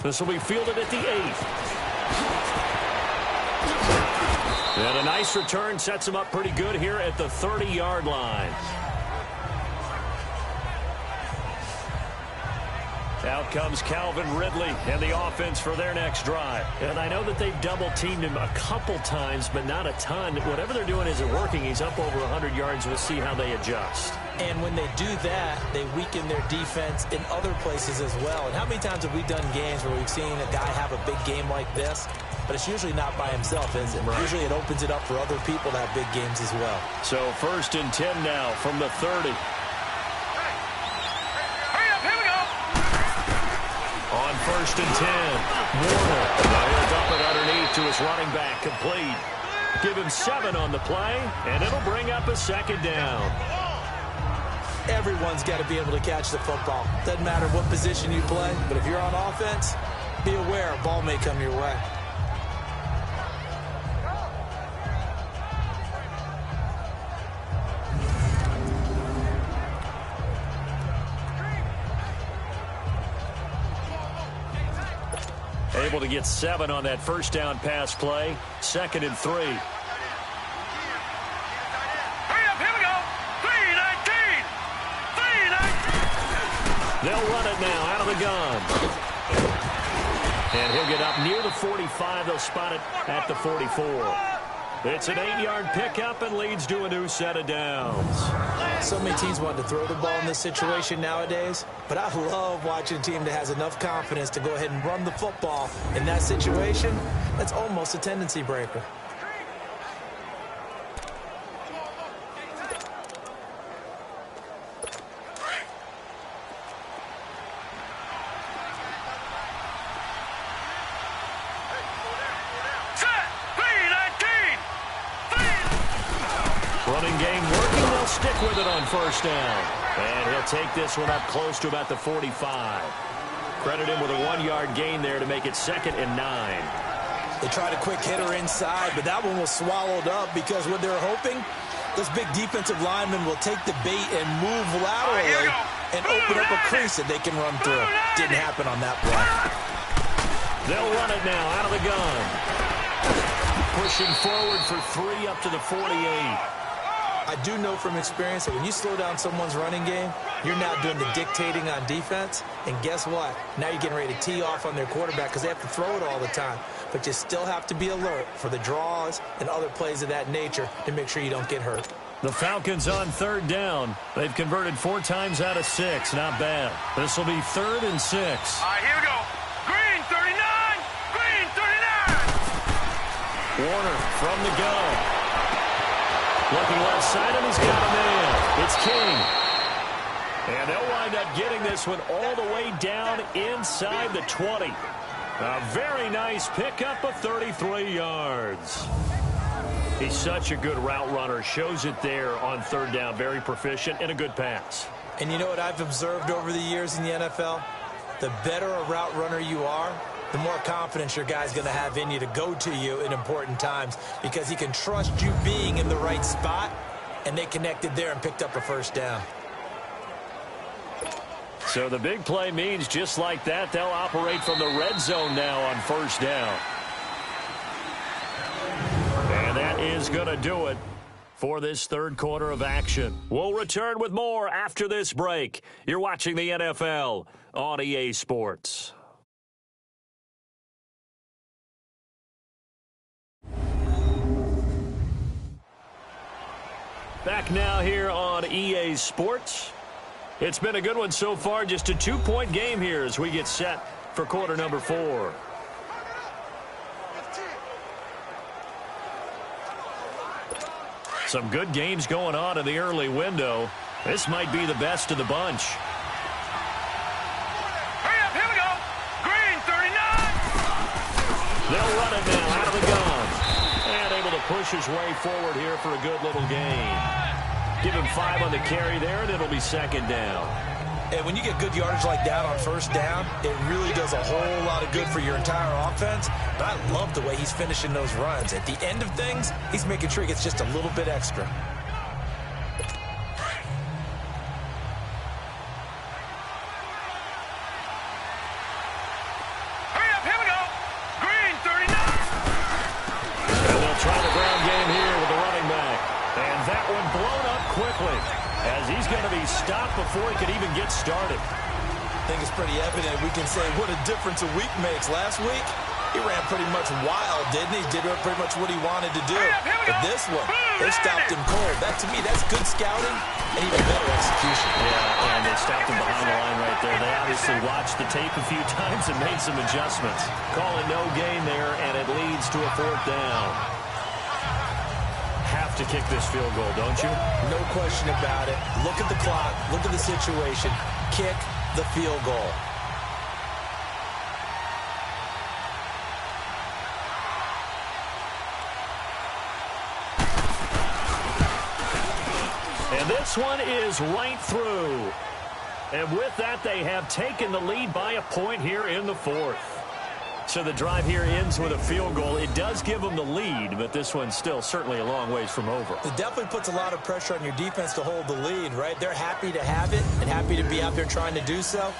This will be fielded at the 8th. And a nice return sets him up pretty good here at the 30-yard line. Out comes Calvin Ridley and the offense for their next drive. And I know that they've double-teamed him a couple times, but not a ton. Whatever they're doing isn't working. He's up over 100 yards. We'll see how they adjust. And when they do that, they weaken their defense in other places as well. And how many times have we done games where we've seen a guy have a big game like this? But it's usually not by himself, is it? Right. Usually it opens it up for other people to have big games as well. So 1st and 10 now from the 30. On 1st and 10, Warner. Now he'll dump it underneath to his running back, complete. Give him 7 on the play, and it'll bring up a 2nd down. Everyone's got to be able to catch the football. Doesn't matter what position you play, but if you're on offense, be aware a ball may come your way. Able to get 7 on that 1st down pass play. 2nd and 3. Hurry up, here we go. 3-19. 3-19. They'll run it now out of the gun. And he'll get up near the 45. They'll spot it at the 44. It's an 8-yard pickup and leads to a new set of downs. So many teams want to throw the ball in this situation nowadays, but I love watching a team that has enough confidence to go ahead and run the football in that situation. That's almost a tendency breaker. Running game working. They'll stick with it on 1st down. And he'll take this one up close to about the 45. Credit him with a 1-yard gain there to make it 2nd and 9. They tried a quick hitter inside, but that one was swallowed up because what they're hoping, those big defensive linemen will take the bait and move laterally and open up a crease that they can run through. Didn't happen on that play. They'll run it now out of the gun. Pushing forward for 3 up to the 48. I do know from experience that when you slow down someone's running game, you're now doing the dictating on defense. And guess what? Now you're getting ready to tee off on their quarterback because they have to throw it all the time. But you still have to be alert for the draws and other plays of that nature to make sure you don't get hurt. The Falcons on 3rd down. They've converted 4 times out of 6. Not bad. This will be 3rd and 6. All right, here we go. Green 39. Green 39. Warner from the gun. Looking left side, and he's got a man. It's King. And they'll wind up getting this one all the way down inside the 20. A very nice pickup of 33 yards. He's such a good route runner. Shows it there on 3rd down. Very proficient and a good pass. And you know what I've observed over the years in the NFL? The better a route runner you are, the more confidence your guy's going to have in you to go to you in important times because he can trust you being in the right spot, and they connected there and picked up a 1st down. So the big play means just like that, they'll operate from the red zone now on 1st down. And that is going to do it for this 3rd quarter of action. We'll return with more after this break. You're watching the NFL on EA Sports. Back now here on EA Sports. It's been a good one so far. Just a 2-point game here as we get set for quarter number 4. Some good games going on in the early window. This might be the best of the bunch. Hurry up, here we go. Green 39. They'll run it now out of the gun. And able to push his way forward here for a good little gain. Give him 5 on the carry there, and it'll be 2nd down. And when you get good yardage like that on 1st down, it really does a whole lot of good for your entire offense. But I love the way he's finishing those runs. At the end of things, he's making sure he gets just a little bit extra. Hurry up, here we go. Green 39. And they'll try the ground game here with the running back. And that one blown up quickly as he's going to be stopped before he could even get started. I think it's pretty evident we can say what a difference a week makes. Last week, he ran pretty much wild, didn't he? Did pretty much what he wanted to do. But this one, they stopped him cold. That, to me, that's good scouting and even better execution. Yeah, and they stopped him behind the line right there. They obviously watched the tape a few times and made some adjustments. Calling no gain there, and it leads to a 4th down. Have to kick this field goal, don't you? No question about it. Look at the clock. Look at the situation. Kick the field goal. And this one is right through. And with that, they have taken the lead by a point here in the 4th. So the drive here ends with a field goal. It does give them the lead, but this one's still certainly a long ways from over. It definitely puts a lot of pressure on your defense to hold the lead, right? They're happy to have it and happy to be out there trying to do so.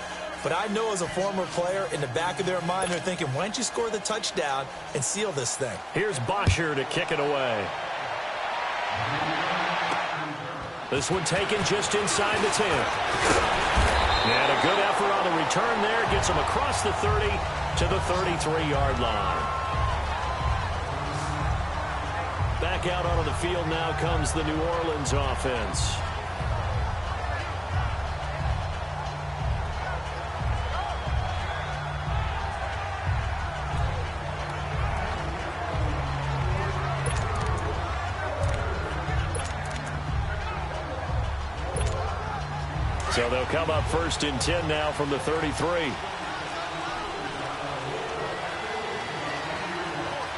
But I know as a former player, in the back of their mind, they're thinking, why don't you score the touchdown and seal this thing? Here's Bosher to kick it away. This one taken just inside the 10. And a good effort on the return there. Gets them across the 30 to the 33-yard line. Back out onto the field now comes the New Orleans offense. So they'll come up 1st and 10 now from the 33.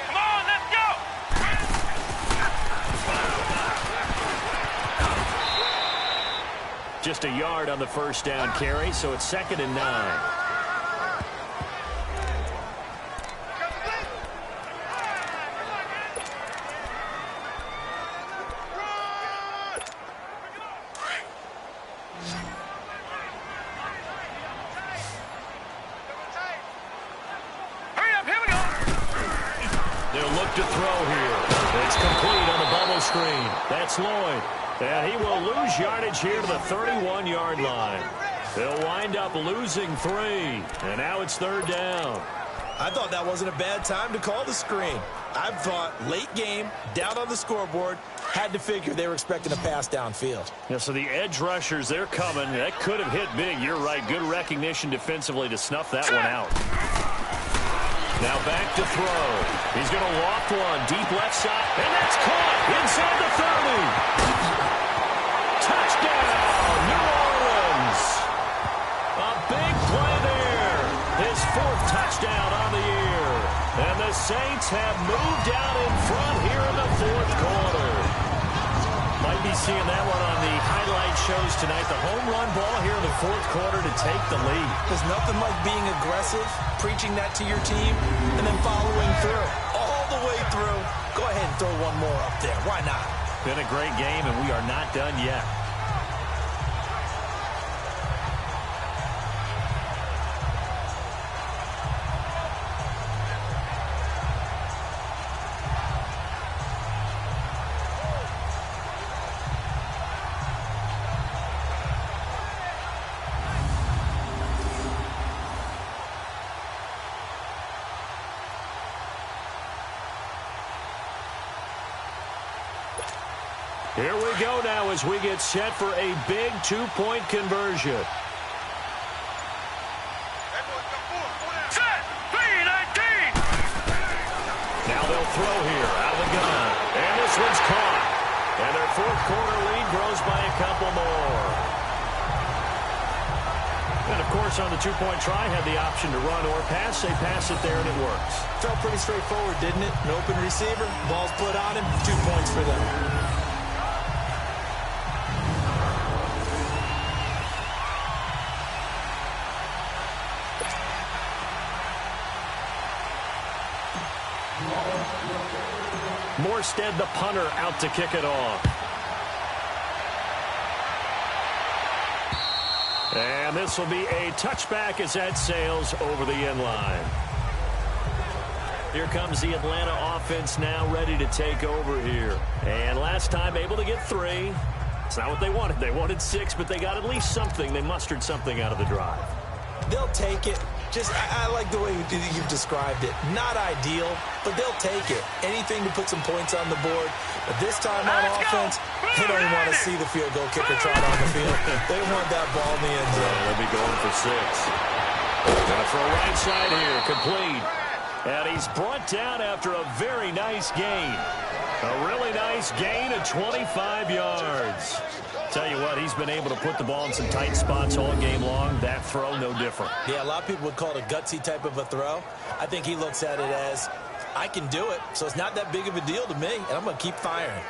Come on, let's go! Just a yard on the 1st down carry, so it's 2nd and 9. To throw here. It's complete on the bubble screen. That's Lloyd. And he will lose yardage here to the 31-yard line. They'll wind up losing 3. And now it's 3rd down. I thought that wasn't a bad time to call the screen. I thought late game, down on the scoreboard, had to figure they were expecting a pass downfield. Yeah, so the edge rushers, they're coming. That could have hit big. You're right. Good recognition defensively to snuff that one out. Now back to throw. He's going to loft one deep left side, and that's caught inside the 30. Touchdown, New Orleans. A big play there. His 4th touchdown on the year. And the Saints have moved out in front here in the 4th quarter. Might be seeing that one on the highlight shows tonight. The home run ball here in the 4th quarter to take the lead. There's nothing like being aggressive, preaching that to your team, and then following through. All the way through. Go ahead and throw one more up there. Why not? Been a great game, and we are not done yet. Here we go now as we get set for a big 2-point conversion. Set! 3-19! Now they'll throw here out of the gun. And this one's caught. And their 4th quarter lead grows by a couple more. And, of course, on the 2-point try, had the option to run or pass. They pass it there, and it works. Felt pretty straightforward, didn't it? An open receiver, ball's put on him, 2 points for them. Morstead, the punter, out to kick it off. And this will be a touchback as that sails over the end line. Here comes the Atlanta offense now ready to take over here. And last time able to get 3. It's not what they wanted. They wanted 6, but they got at least something. They mustered something out of the drive. They'll take it. I like the way you've described it. Not ideal, but they'll take it. Anything to put some points on the board. But this time on offense, they don't even want to see the field goal kicker trot on the field. They want that ball in the end zone. They'll be going for 6. Gonna throw right side here, complete. And he's brought down after a very nice gain. A really nice gain of 25 yards. Tell you what, he's been able to put the ball in some tight spots all game long. That throw, no different. Yeah, a lot of people would call it a gutsy type of a throw. I think he looks at it as, I can do it, so it's not that big of a deal to me, and I'm going to keep firing.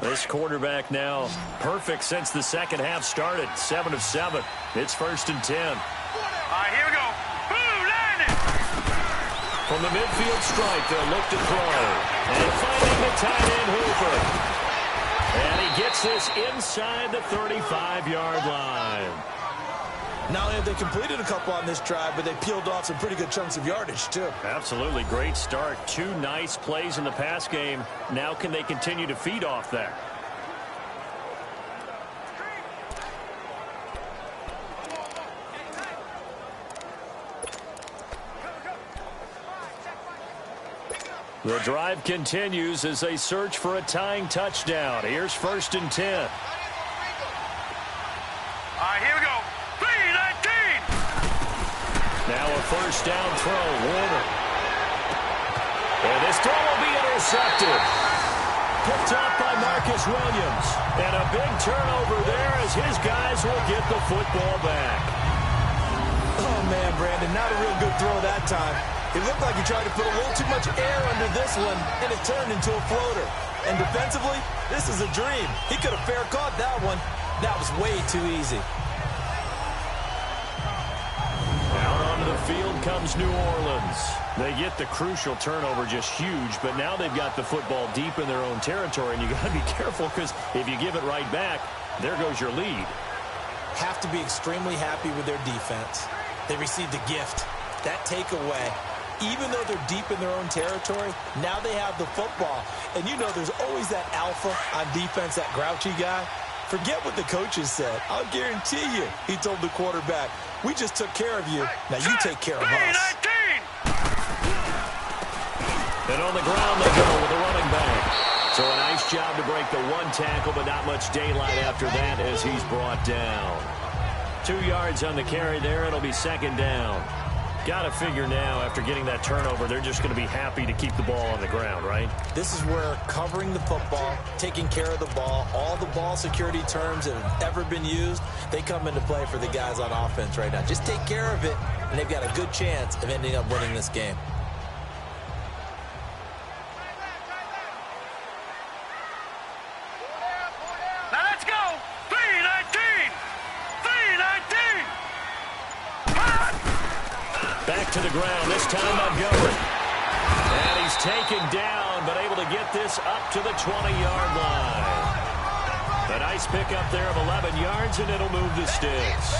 This quarterback now perfect since the second half started. 7 of 7. It's 1st and 10. All right, here we go. Blue line. From the midfield stripe, they'll look to throw. And finding the tight end Hooper. And he gets this inside the 35-yard line. Not only have they completed a couple on this drive, but they peeled off some pretty good chunks of yardage, too. Absolutely. Great start. 2 nice plays in the pass game. Now can they continue to feed off that? The drive continues as they search for a tying touchdown. Here's 1st and 10. All right, here we go. 3-19. Now a 1st down throw. Warner. And this throw will be intercepted. Picked up by Marcus Williams. And a big turnover there as his guys will get the football back. Oh, man, Brandon, not a real good throw that time. It looked like he tried to put a little too much air under this one, and it turned into a floater. And defensively, this is a dream. He could have fair caught that one. That was way too easy. Out onto the field comes New Orleans. They get the crucial turnover, just huge, but now they've got the football deep in their own territory, and you got to be careful because if you give it right back, there goes your lead. Have to be extremely happy with their defense. They received a gift. That takeaway, even though they're deep in their own territory, now they have the football. And you know there's always that alpha on defense, that grouchy guy. Forget what the coaches said. I'll guarantee you, he told the quarterback, we just took care of you. Now you take care of us. And on the ground they go with the running back. So a nice job to break the 1 tackle, but not much daylight after that as he's brought down. 2 yards on the carry there. It'll be 2nd down. Got to figure now, after getting that turnover, they're just going to be happy to keep the ball on the ground, right? This is where covering the football, taking care of the ball, all the ball security terms that have ever been used, they come into play for the guys on offense right now. Just take care of it, and they've got a good chance of ending up winning this game. Now let's go. 3-19. 3-19. Back to the ground, this time Montgomery. And he's taken down, but able to get this up to the 20-yard line. A nice pickup there of 11 yards, and it'll move the sticks.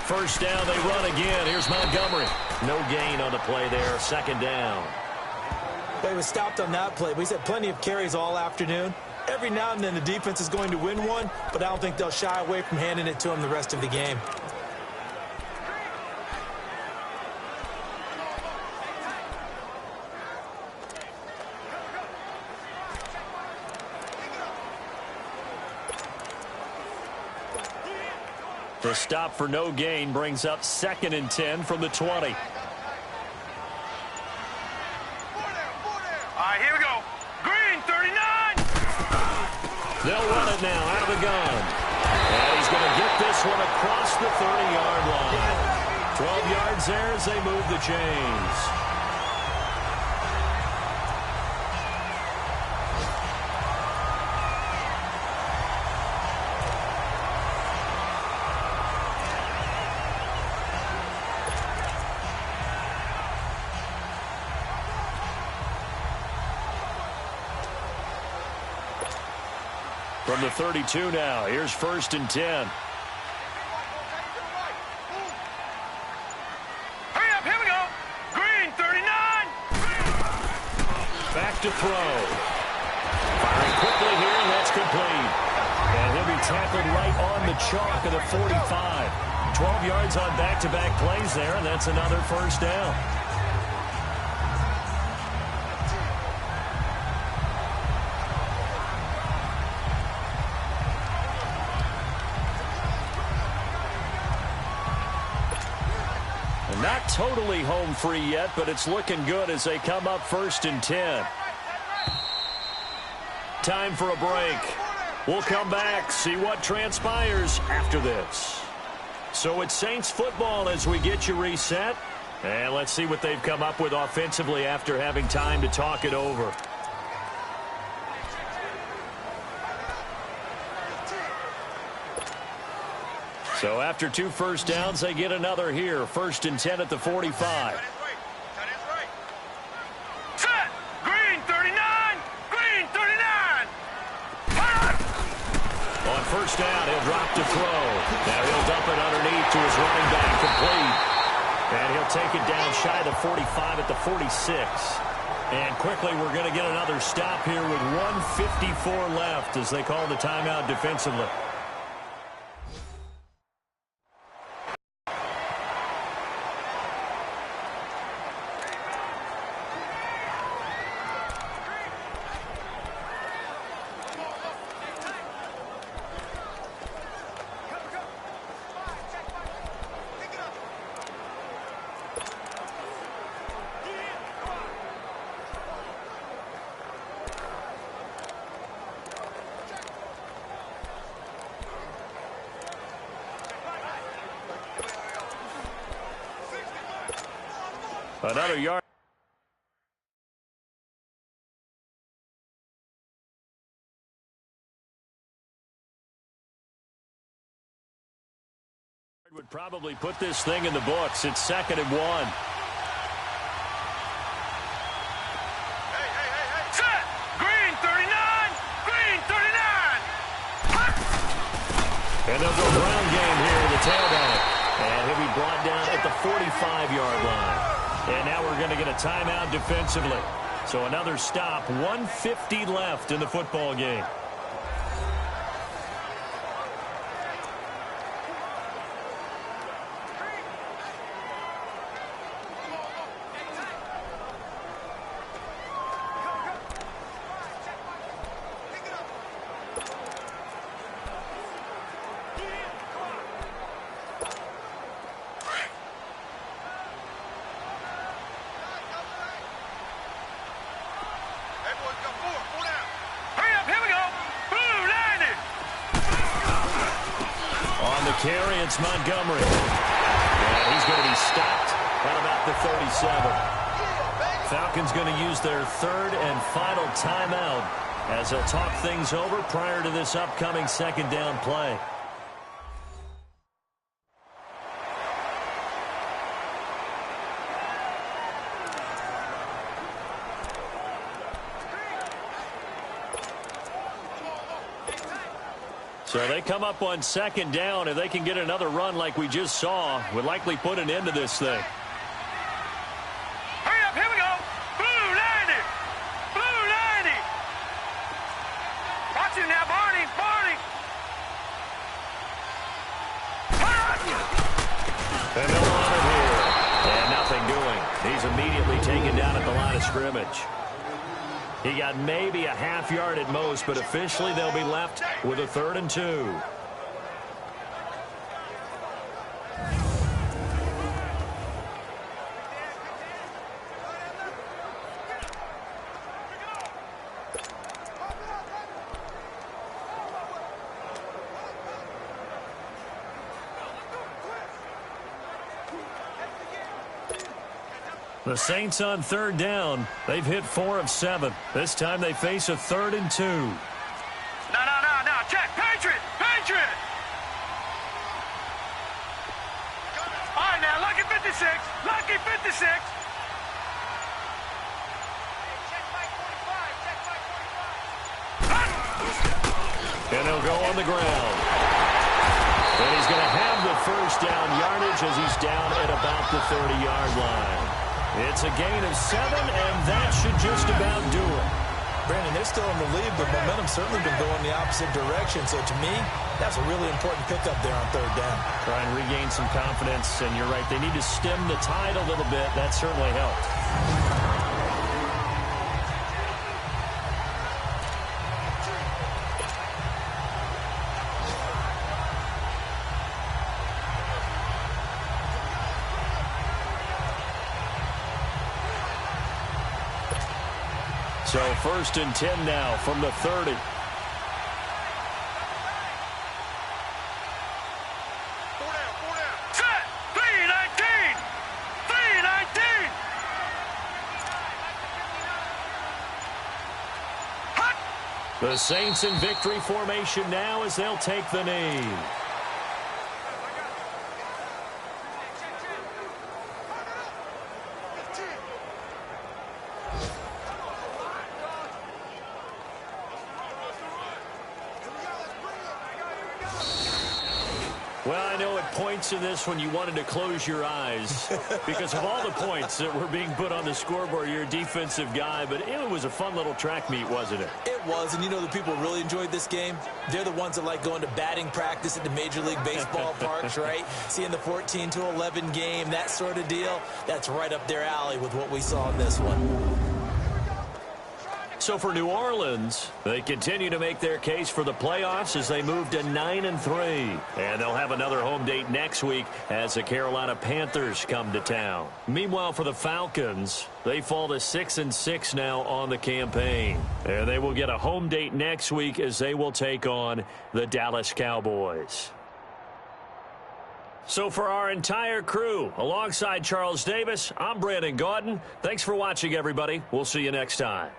First down, they run again. Here's Montgomery. No gain on the play there. 2nd down. Well, he was stopped on that play, but he's had plenty of carries all afternoon. Every now and then the defense is going to win one, but I don't think they'll shy away from handing it to him the rest of the game. The stop for no gain brings up 2nd and 10 from the 20. All right, here we go. Green, 39. They'll run it now out of the gun. And he's going to get this one across the 30-yard line. 12 yards there as they move the chains. From the 32 now, here's 1st and 10. Hurry up, here we go. Green 39. Back to throw. Firing quickly here, and that's complete. And he'll be tackled right on the chalk of the 45. 12 yards on back-to-back plays there, and that's another 1st down. Not totally home free yet, but it's looking good as they come up 1st and 10. Time for a break. We'll come back, see what transpires after this. So it's Saints football as we get you reset. And let's see what they've come up with offensively after having time to talk it over. So after 2 first downs, they get another here. 1st and 10 at the 45. Set. Green 39. Green 39. On 1st down, he'll drop to throw. Now he'll dump it underneath to his running back, complete. And he'll take it down shy of the 45 at the 46. And quickly, we're going to get another stop here with 1:54 left as they call the timeout defensively. Another yard. Would probably put this thing in the books. It's 2nd and 1. Set. Green 39. Green 39. And they'll go ground game here in the tailback. And he'll be brought down at the 45-yard line. And now we're going to get a timeout defensively. So another stop, 1:50 left in the football game. Carry, it's Montgomery. And he's going to be stopped at about the 37. Falcons going to use their 3rd and final timeout as they'll talk things over prior to this upcoming 2nd down play. So they come up on 2nd down. If they can get another run like we just saw, would likely put an end to this thing. Hurry up, here we go. Blue 90. Blue 90. Watch him now, Barney. Barney. And they'll run it here. And nothing doing. He's immediately taken down at the line of scrimmage. He got maybe a half yard at most, but officially they'll be left with a 3rd and 2. The Saints on third down. They've hit 4 of 7. This time they face a 3rd and 2. No. Check. Patriot. All right, now, lucky 56. Lucky 56. And he'll go on the ground. And he's going to have the first down yardage as he's down at about the 30-yard line. It's a gain of 7, and that should just about do it. Brandon, they're still in the lead, but momentum's certainly been going the opposite direction. So to me, that's a really important pickup there on third down. Try and regain some confidence, and you're right, they need to stem the tide a little bit. That certainly helped. So 1st and 10 now from the 30. Set. 319. 319. Hut. The Saints in victory formation now as they'll take the knee. Well, I know at points in this when you wanted to close your eyes because of all the points that were being put on the scoreboard. You're a defensive guy, but it was a fun little track meet, wasn't it? It was, and you know the people really enjoyed this game? They're the ones that like going to batting practice at the Major League Baseball parks, right? Seeing the 14-11 game, that sort of deal. That's right up their alley with what we saw in this one. So for New Orleans, they continue to make their case for the playoffs as they move to 9-3. And they'll have another home date next week as the Carolina Panthers come to town. Meanwhile, for the Falcons, they fall to 6-6 now on the campaign. And they will get a home date next week as they will take on the Dallas Cowboys. So for our entire crew, alongside Charles Davis, I'm Brandon Gaudin. Thanks for watching, everybody. We'll see you next time.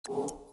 you.